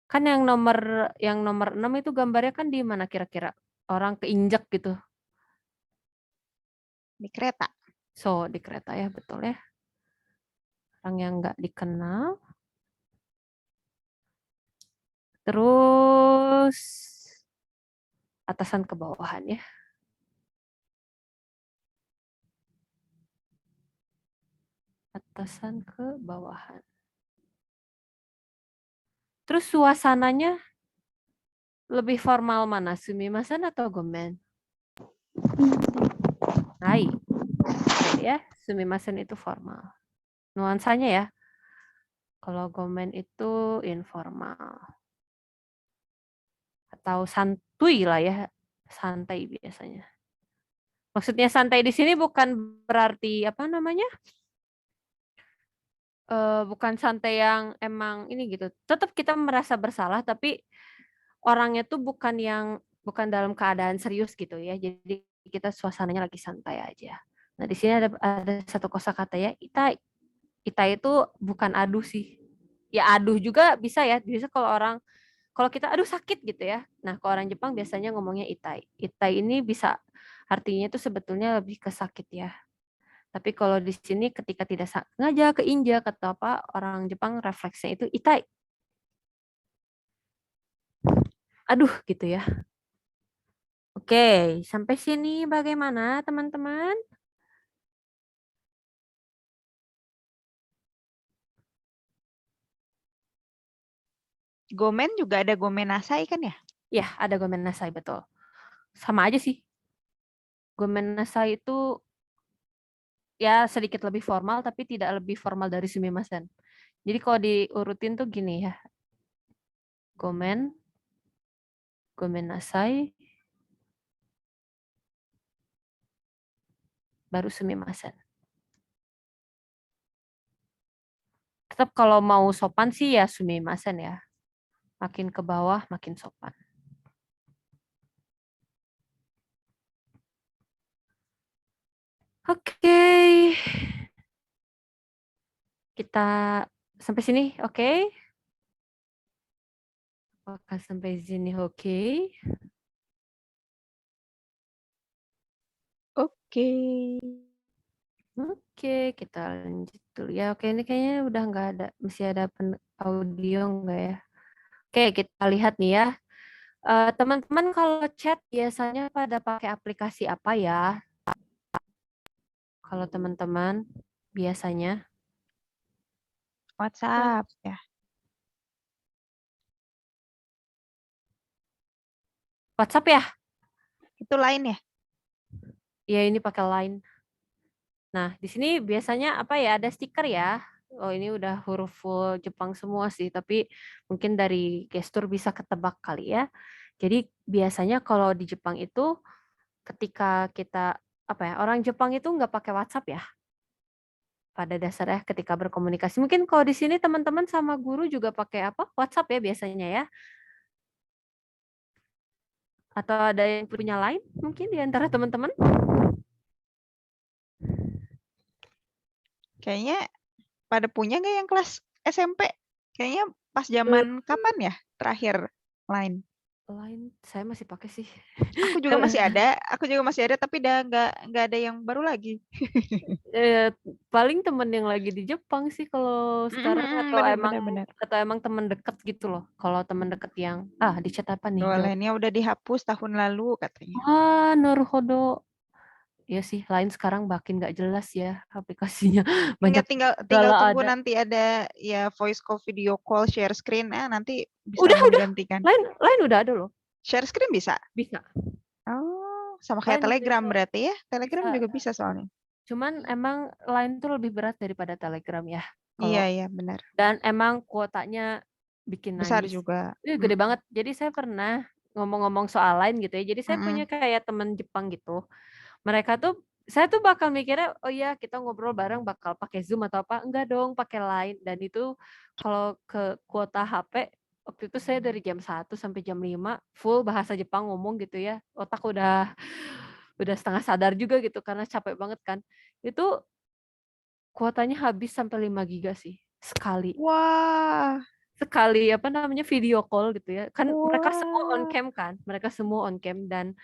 Kan yang nomor 6 itu gambarnya kan di mana kira-kira? Orang keinjak gitu. Di kereta. So, di kereta ya, betul ya. Orang yang nggak dikenal. Terus atasan ke bawahan ya. Atasan ke bawahan. Terus suasananya lebih formal mana? Sumimasen atau gomen? Hai. ya. Sumimasen itu formal. Nuansanya ya. Kalau gomen itu informal. Atau santuy lah ya. Santai biasanya. Maksudnya santai di sini bukan berarti apa namanya? Bukan santai yang emang ini gitu. Tetap kita merasa bersalah, tapi orangnya tuh bukan dalam keadaan serius gitu ya. Jadi kita suasananya lagi santai aja. Nah di sini ada satu kosakata ya, itai. Itai itu bukan aduh sih. Ya aduh juga bisa ya. Bisa kalau kita aduh sakit gitu ya. Nah kalau orang Jepang biasanya ngomongnya itai. Itai ini bisa artinya itu sebetulnya lebih ke sakit ya. Tapi kalau di sini ketika tidak sengaja keinjak atau apa, orang Jepang refleksnya itu itai. Aduh gitu ya. Oke, sampai sini bagaimana teman-teman? Gomen juga ada gomen nasai kan ya? Ya, ada gomen nasai betul. Sama aja sih. Gomen nasai itu ya sedikit lebih formal tapi tidak lebih formal dari sumimasen. Jadi kalau diurutin tuh gini ya. Gomen, gomen nasai, baru sumimasen. Tetap kalau mau sopan sih ya sumimasen ya. Makin ke bawah makin sopan. Oke. Kita sampai sini, oke? Apakah sampai sini oke? Oke. Oke, kita lanjut dulu ya. Oke, ini kayaknya udah nggak ada, masih ada audio nggak ya? Oke, kita lihat nih ya. Teman-teman kalau chat biasanya pada pakai aplikasi apa ya? Kalau teman-teman biasanya WhatsApp ya. WhatsApp ya? Itu lain ya? Ya ini pakai Line. Nah, di sini biasanya apa ya? Ada stiker ya. Oh, ini udah huruf full Jepang semua sih, tapi mungkin dari gestur bisa ketebak kali ya. Jadi biasanya kalau di Jepang itu ketika kita apa ya? Orang Jepang itu nggak pakai WhatsApp ya. Pada dasarnya ketika berkomunikasi. Mungkin kalau di sini teman-teman sama guru juga pakai apa? WhatsApp ya biasanya ya. Atau ada yang punya Line mungkin di antara teman-teman? Kayaknya pada punya nggak yang kelas SMP? Kayaknya pas zaman kapan ya terakhir Line? Line saya masih pakai sih. Aku juga masih ada, tapi udah nggak ada yang baru lagi. Paling temen yang lagi di Jepang sih kalau sekarang Benar. atau emang temen deket gitu loh. Kalau temen deket yang di chat apa nih? Line-nya udah dihapus tahun lalu katanya. Naruhodo. Ya sih, Line sekarang makin nggak jelas ya aplikasinya. Banyak Tinggal tunggu nanti ada ya voice call, video call, share screen. Nanti bisa menggantikan. Line udah ada loh. Share screen bisa? Bisa. Oh, sama kayak Telegram berarti ya? Telegram juga bisa soalnya. Cuman emang Line tuh lebih berat daripada Telegram ya. Iya, benar. Dan emang kuotanya bikin besar nangis. juga. Gede banget. Jadi saya pernah ngomong-ngomong soal Line gitu ya. Jadi saya punya kayak teman Jepang gitu. Saya tuh bakal mikirnya, oh ya kita ngobrol bareng bakal pakai Zoom atau apa. Enggak dong, pakai Line. Dan itu kalau ke kuota HP, waktu itu saya dari jam 1 sampai jam 5 full bahasa Jepang ngomong gitu ya. Otak udah setengah sadar juga gitu karena capek banget kan. Itu kuotanya habis sampai 5 giga sih sekali. Wah. Sekali apa namanya video call gitu ya. Kan mereka semua on cam kan. Mereka semua on cam dan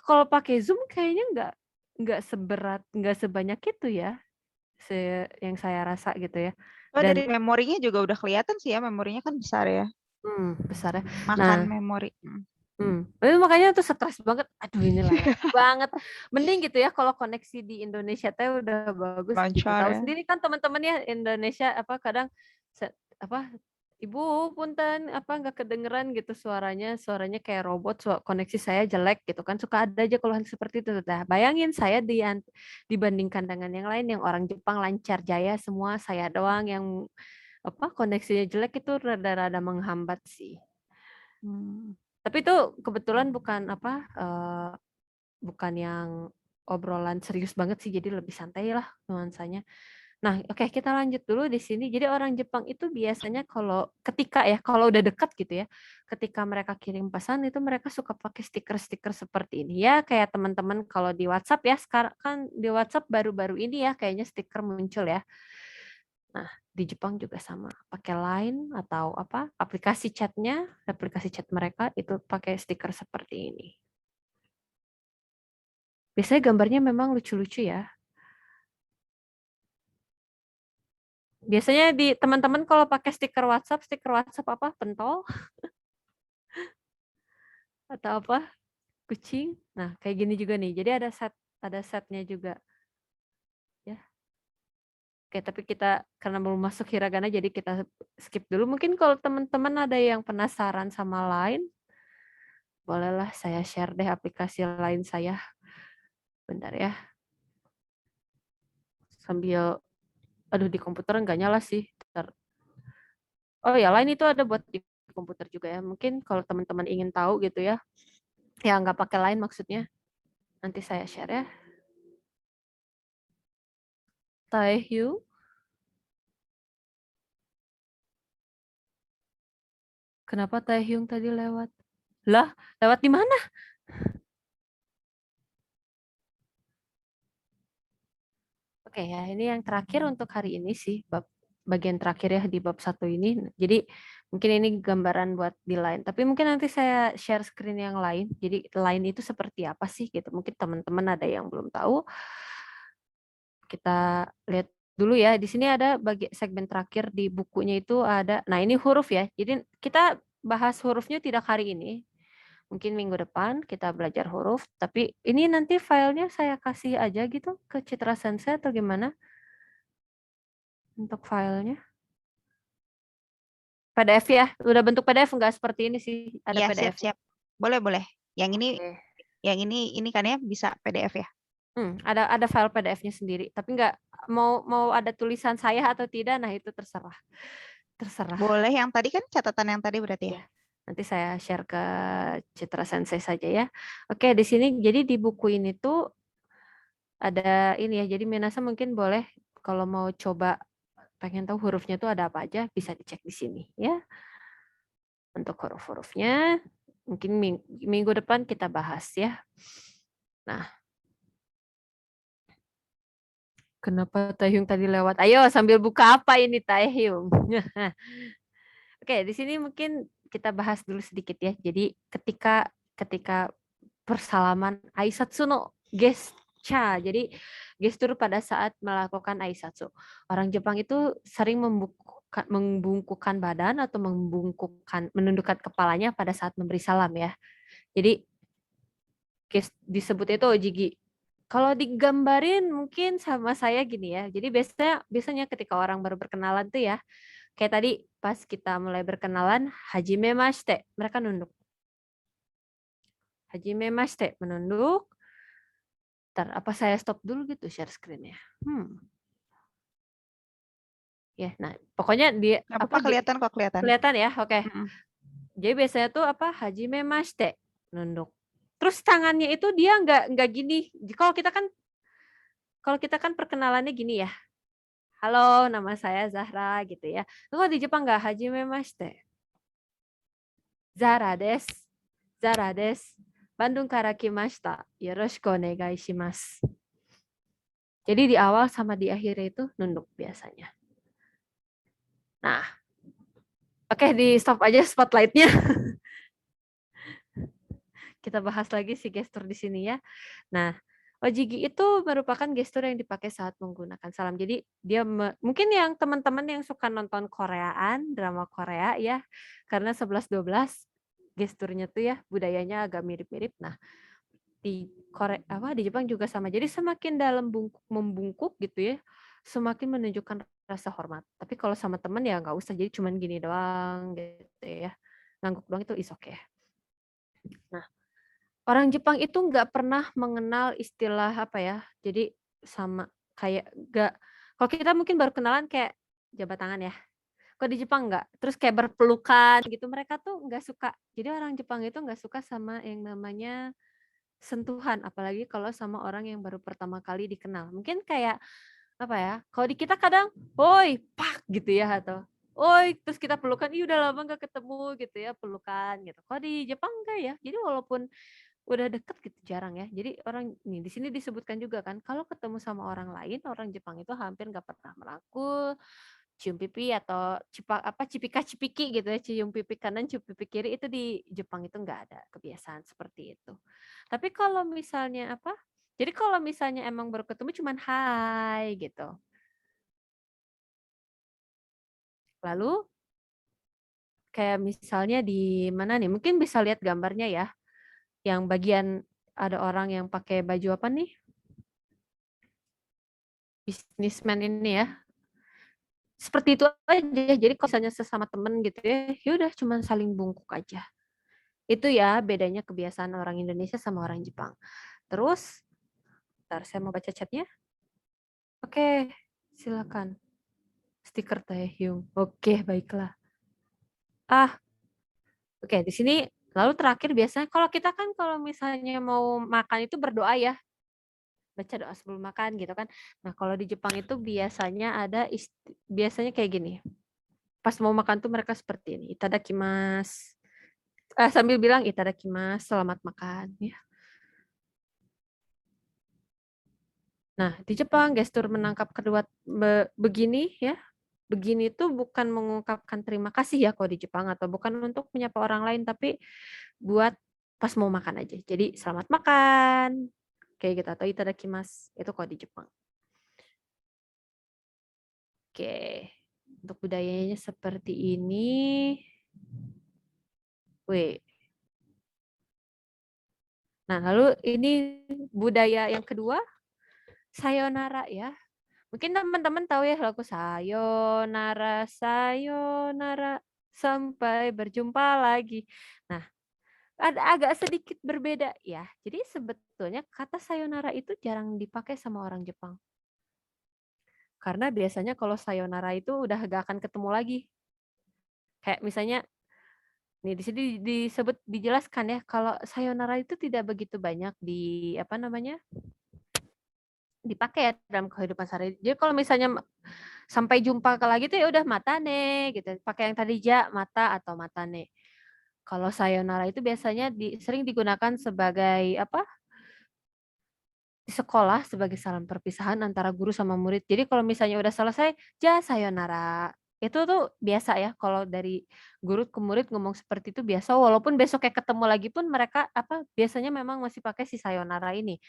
kalau pakai Zoom kayaknya nggak sebanyak itu ya. Yang saya rasa gitu ya. Dan dari memorinya juga udah kelihatan sih ya, memorinya kan besar ya. Besar ya. Makan memori. Itu makanya tuh stres banget. Aduh ini lah banget. Mending gitu ya kalau koneksi di Indonesia tuh udah bagus. Gitu. Tahu sendiri kan teman-teman ya Indonesia kadang Ibu, punten, apa nggak kedengeran gitu suaranya kayak robot, koneksi saya jelek gitu kan, suka ada aja keluhan seperti itu. Nah, bayangin saya dibandingkan dengan yang lain, yang orang Jepang lancar jaya semua, saya doang yang apa koneksinya jelek itu rada-rada menghambat sih. Tapi itu kebetulan bukan apa, bukan yang obrolan serius banget sih, jadi lebih santai lah nuansanya. Nah, oke, kita lanjut dulu di sini. Jadi orang Jepang itu biasanya kalau udah dekat gitu ya, ketika mereka kirim pesan itu mereka suka pakai stiker-stiker seperti ini ya, kayak teman-teman kalau di WhatsApp ya, sekarang kan di WhatsApp baru-baru ini ya kayaknya stiker muncul ya. Nah, di Jepang juga sama, pakai Line atau apa, aplikasi chat mereka itu pakai stiker seperti ini. Biasanya gambarnya memang lucu-lucu ya. Biasanya di teman-teman kalau pakai stiker WhatsApp apa? Pentol atau apa? Kucing. Nah, kayak gini juga nih. Jadi ada setnya juga. Ya. Oke, tapi kita karena belum masuk hiragana jadi kita skip dulu. Mungkin kalau teman-teman ada yang penasaran sama Line, bolehlah saya share deh aplikasi Line saya. Bentar ya. Sambil aduh di komputer nggak nyala sih. Bentar. Oh ya, Line itu ada buat di komputer juga ya. Mungkin kalau teman-teman ingin tahu gitu ya. Ya nggak pakai Line maksudnya. Nanti saya share ya. Taehyung. Kenapa Taehyung tadi lewat? Lah, lewat di mana? Oke ya, ini yang terakhir untuk hari ini sih, bagian terakhir ya di bab 1 ini. Jadi mungkin ini gambaran buat di Line. Tapi mungkin nanti saya share screen yang lain. Jadi Line itu seperti apa sih gitu. Mungkin teman-teman ada yang belum tahu. Kita lihat dulu ya. Di sini ada segmen terakhir di bukunya itu ada. Nah, ini huruf ya. Jadi kita bahas hurufnya tidak hari ini. Mungkin minggu depan kita belajar huruf, tapi ini nanti filenya saya kasih aja gitu ke Citra Sensei atau gimana untuk filenya? PDF ya, udah bentuk PDF nggak seperti ini sih, ada Ya, PDF. siap-siap. Boleh. Yang ini Oke. ini kan ya bisa PDF ya. Ada file PDF-nya sendiri, tapi nggak mau ada tulisan saya atau tidak, nah itu terserah. Boleh yang tadi kan catatan yang tadi berarti ya. Ya. Nanti saya share ke Citra Sensei saja ya. Oke, di sini jadi di buku ini tuh ada ini ya. Jadi Minasa mungkin boleh kalau mau coba pengen tahu hurufnya tuh ada apa aja bisa dicek di sini ya. Untuk huruf-hurufnya mungkin minggu depan kita bahas ya. Nah, kenapa Taehyung tadi lewat? Ayo sambil buka apa ini Taehyung? Oke, di sini mungkin kita bahas dulu sedikit ya. Jadi ketika persalaman aisatsu no gesture. Jadi gestur pada saat melakukan aisatsu. Orang Jepang itu sering membungkukkan badan atau menundukkan kepalanya pada saat memberi salam ya. Jadi disebut itu ojigi. Kalau digambarin mungkin sama saya gini ya. Jadi biasanya ketika orang baru berkenalan tuh ya, kayak tadi pas kita mulai berkenalan, hajimemashite, mereka nunduk. Hajimemashite, menunduk. Ntar, apa saya stop dulu gitu share screen-nya? Ya, nah pokoknya dia apa kelihatan kok kelihatan. Kelihatan ya, oke. Jadi biasanya tuh apa hajimemashite, nunduk. Terus tangannya itu dia nggak gini. Kalau kita kan perkenalannya gini ya. Halo, nama saya Zahra gitu ya. Kalau di Jepang nggak hajimemashite. Zara des. Bandung kara kimashita. Yoroshiku onegai shimasu. Jadi di awal sama di akhirnya itu nunduk biasanya. Nah, oke, di stop aja spotlight-nya. Kita bahas lagi si gestur di sini ya. Nah, ojigi itu merupakan gestur yang dipakai saat menggunakan salam. Jadi dia mungkin yang teman-teman yang suka nonton Koreaan, drama Korea ya, karena 11-12 gesturnya tuh ya budayanya agak mirip-mirip. Nah, di di Jepang juga sama. Jadi semakin dalam membungkuk gitu ya, semakin menunjukkan rasa hormat. Tapi kalau sama temen ya nggak usah, jadi cuman gini doang gitu ya. Ngangguk doang itu is okay. Nah, orang Jepang itu nggak pernah mengenal istilah apa ya, jadi sama kayak nggak, kalau kita mungkin baru kenalan kayak jabat tangan ya. Kalau di Jepang nggak, terus kayak berpelukan gitu, mereka tuh nggak suka. Jadi orang Jepang itu nggak suka sama yang namanya sentuhan, apalagi kalau sama orang yang baru pertama kali dikenal. Mungkin kayak apa ya? Kalau di kita kadang, "Woi," pak gitu ya atau "Woi," terus kita pelukan, "Ih, udah lama nggak ketemu," gitu ya, pelukan gitu. Kalau di Jepang enggak ya. Jadi walaupun udah deket gitu jarang ya. Jadi orang nih di sini disebutkan juga kan, kalau ketemu sama orang lain, orang Jepang itu hampir nggak pernah merangkul, cium pipi atau cipika-cipiki gitu ya, cium pipi kanan, cium pipi kiri itu di Jepang itu nggak ada kebiasaan seperti itu. Tapi kalau misalnya apa? Jadi kalau misalnya emang baru ketemu cuman hai gitu. Lalu kayak misalnya di mana nih? Mungkin bisa lihat gambarnya ya. Yang bagian ada orang yang pakai baju apa nih? Businessman ini ya. Seperti itu aja. Jadi kalau misalnya sesama temen gitu ya udah cuman saling bungkuk aja. Itu ya bedanya kebiasaan orang Indonesia sama orang Jepang. Terus, ntar saya mau baca chatnya. Oke, silakan. Stiker Taehyung. Oke, baiklah. Oke, di sini lalu terakhir biasanya kalau kita kan kalau misalnya mau makan itu berdoa ya. Baca doa sebelum makan gitu kan. Nah, kalau di Jepang itu biasanya biasanya kayak gini. Pas mau makan tuh mereka seperti ini. Itadakimasu. Sambil bilang itadakimasu, selamat makan ya. Nah, di Jepang gestur menangkap kedua begini ya. Begini itu bukan mengungkapkan terima kasih ya kalau di Jepang, atau bukan untuk menyapa orang lain, tapi buat pas mau makan aja. Jadi selamat makan kayak gitu, atau itadakimasu itu kalau di Jepang. Oke. Untuk budayanya seperti ini. Wih. Nah, lalu ini budaya yang kedua, sayonara ya. Mungkin teman-teman tahu ya lagu sayonara, sayonara, sampai berjumpa lagi. Nah, ada agak sedikit berbeda ya. Jadi sebetulnya kata sayonara itu jarang dipakai sama orang Jepang. Karena biasanya kalau sayonara itu udah gak akan ketemu lagi. Kayak misalnya nih di sini disebut dijelaskan ya kalau sayonara itu tidak begitu banyak di apa namanya? Dipakai ya dalam kehidupan sehari. Jadi kalau misalnya sampai jumpa lagi tuh ya udah matane gitu. Pakai yang tadi ja, mata atau matane. Kalau sayonara itu biasanya sering digunakan sebagai apa? Di sekolah sebagai salam perpisahan antara guru sama murid. Jadi kalau misalnya udah selesai, ja sayonara. Itu tuh biasa ya kalau dari guru ke murid ngomong seperti itu biasa, walaupun besok kayak ketemu lagi pun mereka apa biasanya memang masih pakai si sayonara ini.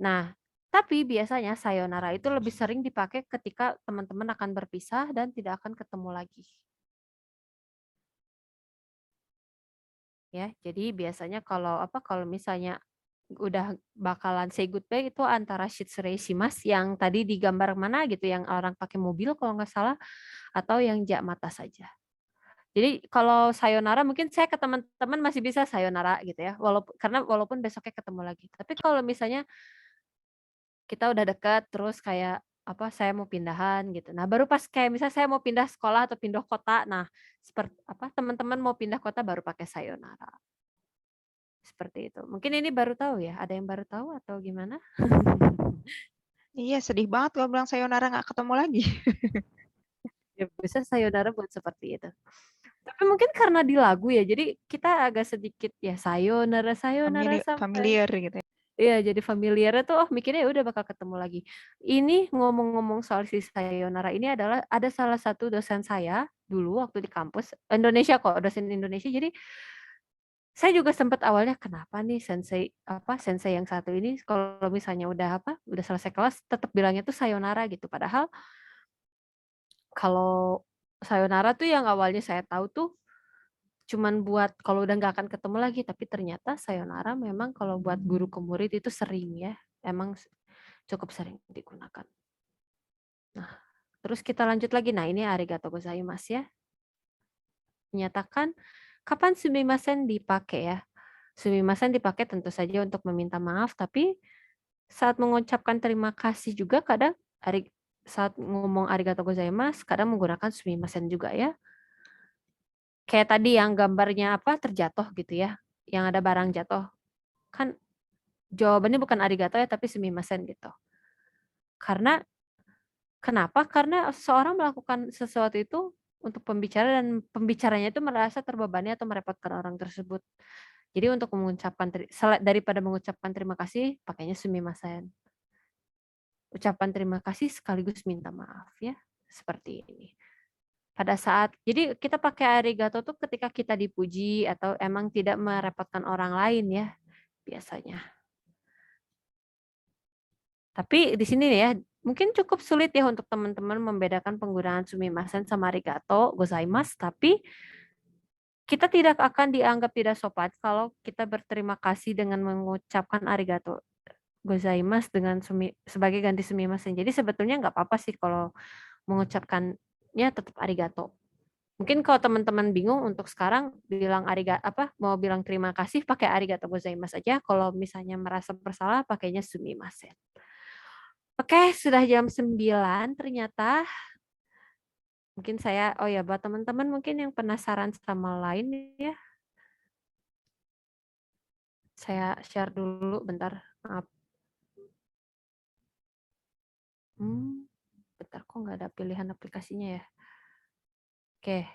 Nah, tapi biasanya sayonara itu lebih sering dipakai ketika teman-teman akan berpisah dan tidak akan ketemu lagi. Ya, jadi biasanya kalau misalnya udah bakalan say goodbye itu antara shitsurei shimasu yang tadi di gambar mana gitu yang orang pakai mobil kalau nggak salah, atau yang ja mata saja. Jadi kalau sayonara mungkin saya ke teman-teman masih bisa sayonara gitu ya, walaupun besoknya ketemu lagi. Tapi kalau misalnya kita udah dekat terus kayak saya mau pindahan gitu. Nah, baru pas kayak misalnya saya mau pindah sekolah atau pindah kota, nah seperti teman-teman mau pindah kota baru pakai sayonara. Seperti itu. Mungkin ini baru tahu ya? Ada yang baru tahu atau gimana? Iya, sedih banget kalau bilang sayonara nggak ketemu lagi. Ya bisa sayonara buat seperti itu. Tapi mungkin karena di lagu ya, jadi kita agak sedikit ya sayonara sampai. Familiar gitu ya. Iya, jadi familiar tuh mikirnya ya udah bakal ketemu lagi. Ini ngomong-ngomong soal si sayonara ini adalah ada salah satu dosen saya dulu waktu di kampus Indonesia kok, dosen Indonesia. Jadi saya juga sempat awalnya kenapa nih sensei yang satu ini kalau misalnya udah selesai kelas tetap bilangnya tuh sayonara gitu. Padahal kalau sayonara tuh yang awalnya saya tahu tuh cuman buat kalau udah nggak akan ketemu lagi, tapi ternyata sayonara memang kalau buat guru ke murid itu sering ya, emang cukup sering digunakan. Nah, Terus kita lanjut lagi. Nah, ini arigatou gozaimasu ya. Menyatakan kapan sumimasen dipakai ya. Sumimasen dipakai tentu saja untuk meminta maaf, tapi saat mengucapkan terima kasih juga kadang saat ngomong arigatou gozaimasu kadang menggunakan sumimasen juga ya. Kayak tadi yang gambarnya apa terjatuh gitu ya, yang ada barang jatuh. Kan jawabannya bukan arigato ya, tapi sumimasen gitu. Kenapa? Karena seseorang melakukan sesuatu itu untuk pembicara dan pembicaranya itu merasa terbebani atau merepotkan orang tersebut. Jadi untuk mengucapkan daripada mengucapkan terima kasih, pakainya sumimasen. Ucapan terima kasih sekaligus minta maaf ya, seperti ini. Pada saat, jadi kita pakai arigato tuh ketika kita dipuji atau emang tidak merepotkan orang lain ya, biasanya. Tapi di sini ya, mungkin cukup sulit ya untuk teman-teman membedakan penggunaan sumimasen sama arigato gozaimasu, tapi kita tidak akan dianggap tidak sopan kalau kita berterima kasih dengan mengucapkan arigato gozaimasu dengan sebagai ganti sumimasen. Jadi sebetulnya nggak apa-apa sih kalau mengucapkannya tetap arigato. Mungkin kalau teman-teman bingung untuk sekarang bilang mau bilang terima kasih pakai arigatou gozaimasu aja. Kalau misalnya merasa bersalah pakainya sumimasen. Oke, sudah jam 9 ternyata. Mungkin buat teman-teman mungkin yang penasaran sama lain ya. Saya share dulu bentar. Maaf. Bentar kok nggak ada pilihan aplikasinya ya. Oke,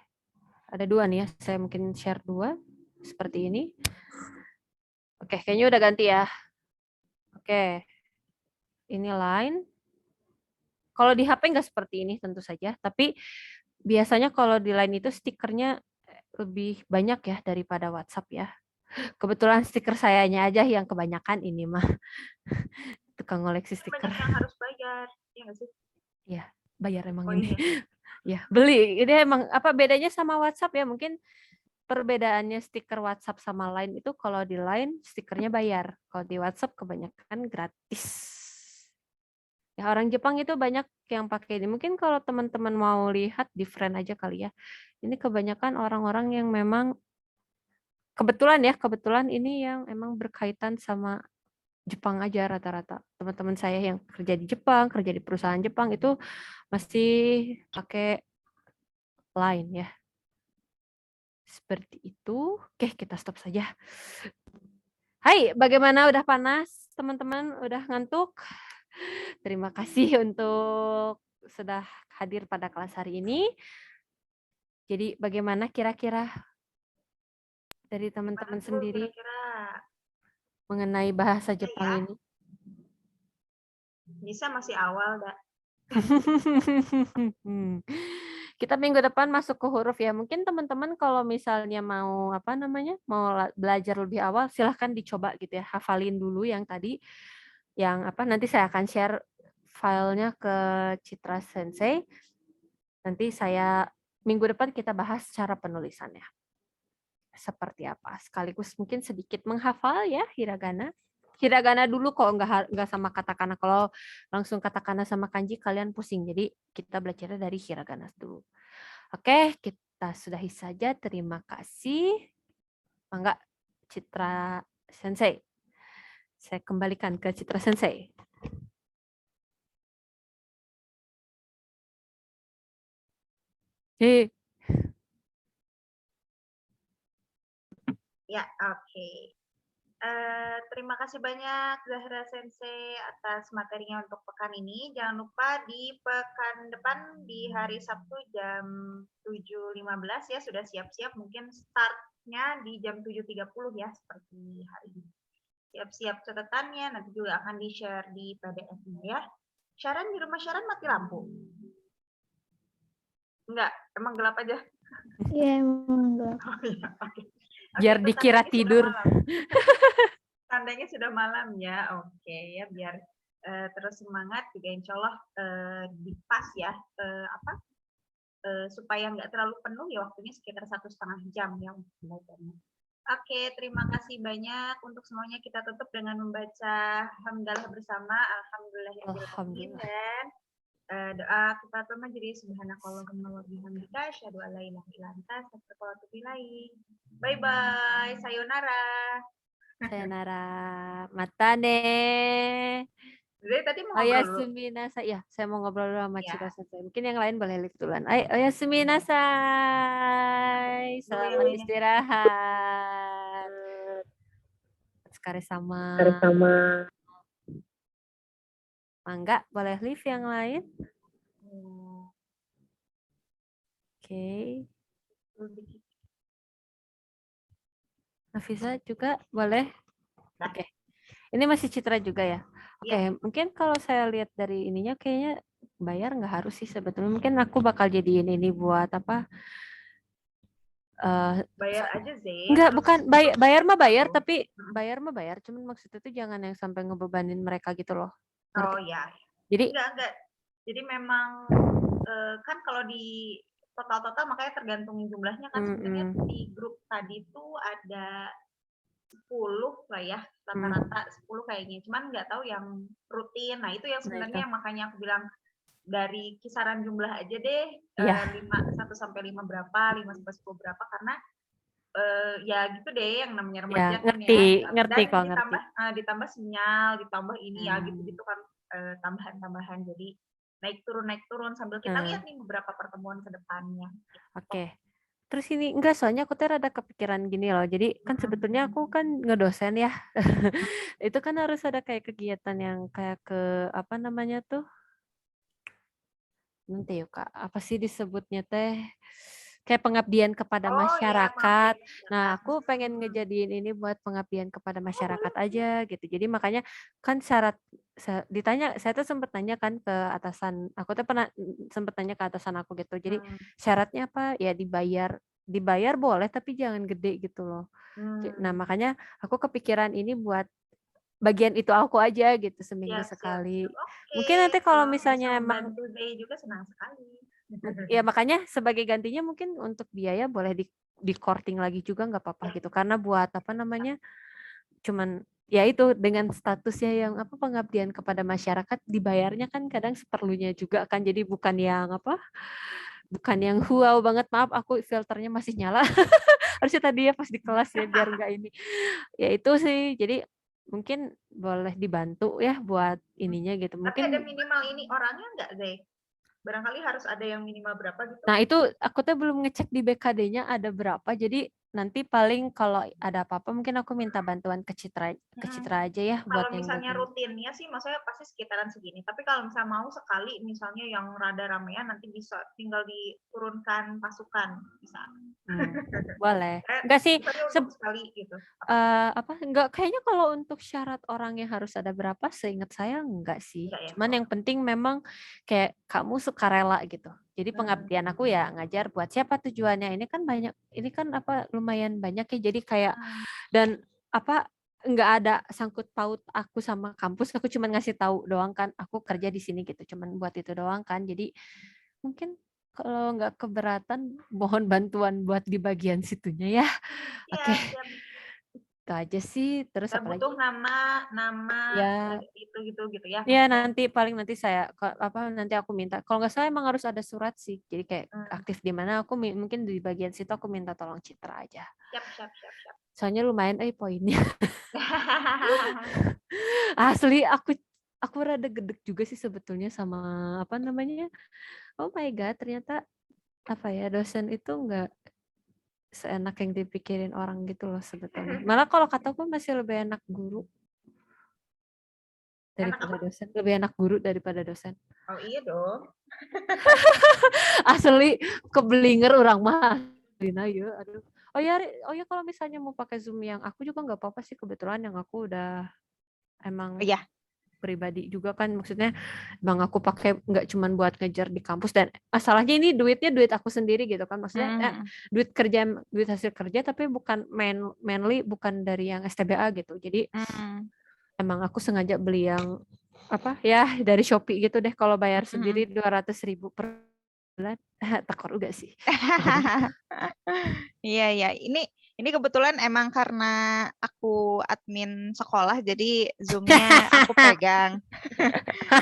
ada 2 nih ya. Saya mungkin share 2 seperti ini. Oke, kayaknya udah ganti ya. Oke, ini Line. Kalau di HP nggak seperti ini tentu saja, tapi biasanya kalau di Line itu stikernya lebih banyak ya daripada WhatsApp ya. Kebetulan stiker sayanya aja yang kebanyakan ini mah. Tukang ngoleksi stiker. Banyak yang harus bayar, ya nggak sih? Iya, bayar emang Oh, ini. iya. Ya, beli. Ini emang apa bedanya sama WhatsApp ya? Mungkin perbedaannya stiker WhatsApp sama Line itu kalau di Line stikernya bayar. Kalau di WhatsApp kebanyakan gratis. Ya, orang Jepang itu banyak yang pakai ini. Mungkin kalau teman-teman mau lihat di friend aja kali ya. Ini kebanyakan orang-orang yang memang kebetulan ini yang emang berkaitan sama Jepang aja rata-rata. Teman-teman saya yang kerja di Jepang, kerja di perusahaan Jepang itu masih pakai Line ya. Seperti itu. Oke, kita stop saja. Hai, bagaimana udah panas? Teman-teman udah ngantuk? Terima kasih untuk sudah hadir pada kelas hari ini. Jadi bagaimana kira-kira dari teman-teman sendiri mengenai bahasa Jepang ini? Bisa masih awal, Dak. Kita minggu depan masuk ke huruf ya. Mungkin teman-teman kalau misalnya mau mau belajar lebih awal, silahkan dicoba gitu ya. Hafalin dulu yang tadi, nanti saya akan share filenya ke Citra Sensei. Nanti minggu depan kita bahas cara penulisannya. Seperti apa? Sekaligus mungkin sedikit menghafal ya hiragana. Hiragana dulu kok nggak sama katakana. Kalau langsung katakana sama kanji kalian pusing. Jadi kita belajarnya dari hiragana dulu. Oke, kita sudahi saja. Terima kasih. Mangga Citra Sensei. Saya kembalikan ke Citra Sensei. Ya, oke. Terima kasih banyak Zahra Sensei atas materinya untuk pekan ini. Jangan lupa di pekan depan di hari Sabtu jam 7.15 ya sudah siap-siap. Mungkin startnya di jam 7.30 ya seperti hari ini. Siap-siap catatannya nanti juga akan di-share di PDF-nya ya. Sharon di rumah Sharon mati lampu? Enggak, emang gelap aja. Iya, emang gelap. Oh, iya, oke. Biar dikira tidur. Tandanya sudah malam ya, oke ya biar terus semangat juga insya Allah dipas ya supaya nggak terlalu penuh ya waktunya sekitar 1,5 jam ya untuk belajarnya. Oke, terima kasih banyak untuk semuanya. Kita tutup dengan membaca hamdalah bersama. Alhamdulillah dan Doa kita pertama jadi subhanakallahumma wa bihamdika asyhadu an la ilaha illa anta astaghfiruka wa atubu ilaik. Bye bye, sayonara. Sayonara. Matane. Jadi tadi mau ngobrol dulu. Oyasumi nasai. Ya, saya mau ngobrol dulu sama Ya. Cira Sensei. Mungkin yang lain boleh live duluan. Oyasumi nasai. Dulu yang Selamat lainnya. istirahat. Sekali sama. Mangga, boleh live yang lain? Oke. Nafisa juga boleh? Oke. Ini masih Citra juga ya? Oke, mungkin kalau saya lihat dari ininya kayaknya bayar nggak harus sih sebetulnya. Mungkin aku bakal jadiin ini buat apa? Bayar aja Zay. Enggak, terus bukan bayar mah bayar, tapi bayar mah bayar. Cuman maksudnya tuh jangan yang sampai ngebebanin mereka gitu loh. Oh Ngerti? ya. Jadi Enggak. Jadi memang kan kalau di total makanya tergantung jumlahnya kan sebenarnya di grup tadi tuh ada 10 lah ya, rata-rata 10 kayaknya. Cuman nggak tahu yang rutin. Nah, itu yang sebenarnya yang makanya aku bilang dari kisaran jumlah aja deh, 1 sampai 5 berapa, 5 sampai 10 berapa, karena ya gitu deh yang namanya remaja kan ya. ngerti Dan kok ditambah sinyal, ditambah ini ya gitu-gitu kan tambahan-tambahan. Jadi naik turun sambil kita lihat nih beberapa pertemuan ke depannya. Oke. Terus ini enggak, soalnya aku tuh ada kepikiran gini loh. Jadi kan sebetulnya aku kan ngedosen ya. Itu kan harus ada kayak kegiatan yang kayak ke apa namanya tuh? Nanti yuk Kak, apa sih disebutnya teh? Kayak pengabdian kepada masyarakat. Nah, aku pengen ngejadiin ini buat pengabdian kepada masyarakat aja gitu. Jadi makanya kan syarat ditanya, saya tuh sempat tanya kan ke atasan, aku tuh pernah sempat tanya ke atasan aku gitu. Jadi syaratnya apa? Ya dibayar boleh tapi jangan gede gitu loh. Nah, makanya aku kepikiran ini buat bagian itu aku aja gitu seminggu sekali. Mungkin nanti kalau misalnya emang juga senang sekali. Ya makanya sebagai gantinya mungkin untuk biaya boleh di korting lagi juga nggak apa-apa gitu, karena buat apa namanya cuman ya itu dengan statusnya yang apa pengabdian kepada masyarakat, dibayarnya kan kadang seperlunya juga kan, jadi bukan yang wow banget. Maaf aku filternya masih nyala harusnya tadi ya pas di kelas ya biar nggak ini ya itu sih. Jadi mungkin boleh dibantu ya buat ininya gitu. Tapi Mungkin ada minimal ini orangnya nggak Zay? Barangkali harus ada yang minimal berapa gitu. Nah, itu aku tuh belum ngecek di BKD-nya ada berapa. Jadi nanti paling kalau ada apa-apa mungkin aku minta bantuan ke Citra aja ya buat Kalau yang misalnya bagian. rutinnya sih maksudnya pasti sekitaran segini. Tapi kalau misalnya mau sekali misalnya yang rada ramean nanti bisa tinggal diturunkan pasukan bisa. Boleh. Enggak sih sekali gitu. Enggak, kayaknya kalau untuk syarat orangnya harus ada berapa, seingat saya enggak sih. Cuman yang penting memang kayak kamu sukarela gitu. Jadi pengabdian aku ya ngajar buat siapa tujuannya. Ini kan banyak, ini kan apa lumayan banyak ya. Jadi kayak dan apa enggak ada sangkut paut aku sama kampus. Aku cuma ngasih tahu doang kan. Aku kerja di sini gitu. Cuman buat itu doang kan. Jadi mungkin kalau nggak keberatan, mohon bantuan buat di bagian situnya ya. Oke. Itu aja sih. Terus apa lagi? Butuh nama ya gitu ya. Ya nanti saya nanti aku minta. Kalau nggak salah emang harus ada surat sih. Jadi kayak aktif di mana aku mungkin di bagian situ aku minta tolong Citra aja. Siap. Soalnya lumayan poinnya. Asli aku rada gedek juga sih sebetulnya sama apa namanya. Oh my god, ternyata apa ya, dosen itu nggak seenak yang dipikirin orang gitu loh sebetulnya. Malah kalau kataku masih lebih enak guru daripada dosen. Lebih enak guru daripada dosen. Oh iya dong. Asli keblinger orang mah. Dina ya, aduh. Oh ya kalau misalnya mau pakai Zoom yang aku juga nggak apa-apa sih, kebetulan yang aku udah emang pribadi juga kan, maksudnya bang aku pakai nggak cuman buat ngejar di kampus, dan masalahnya ini duitnya duit aku sendiri gitu kan, maksudnya duit hasil kerja tapi bukan mainly bukan dari yang STBA gitu. Jadi emang aku sengaja beli yang apa ya dari Shopee gitu deh, kalau bayar sendiri 200.000 per bulan tekor juga sih. Iya ini kebetulan emang karena aku admin sekolah jadi Zoom-nya aku pegang.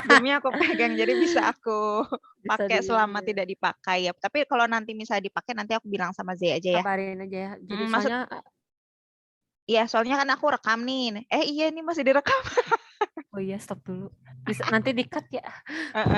Jamnya aku pegang, jadi bisa aku Bisa pakai selama dulu, ya. tidak dipakai ya. Tapi kalau nanti misalnya dipakai, nanti aku bilang sama Zee aja ya. Kabarin aja ya. Jadi Maksud, soalnya iya soalnya kan aku rekam nih. Iya ini masih direkam. oh iya stop dulu. Bisa nanti di-cut ya.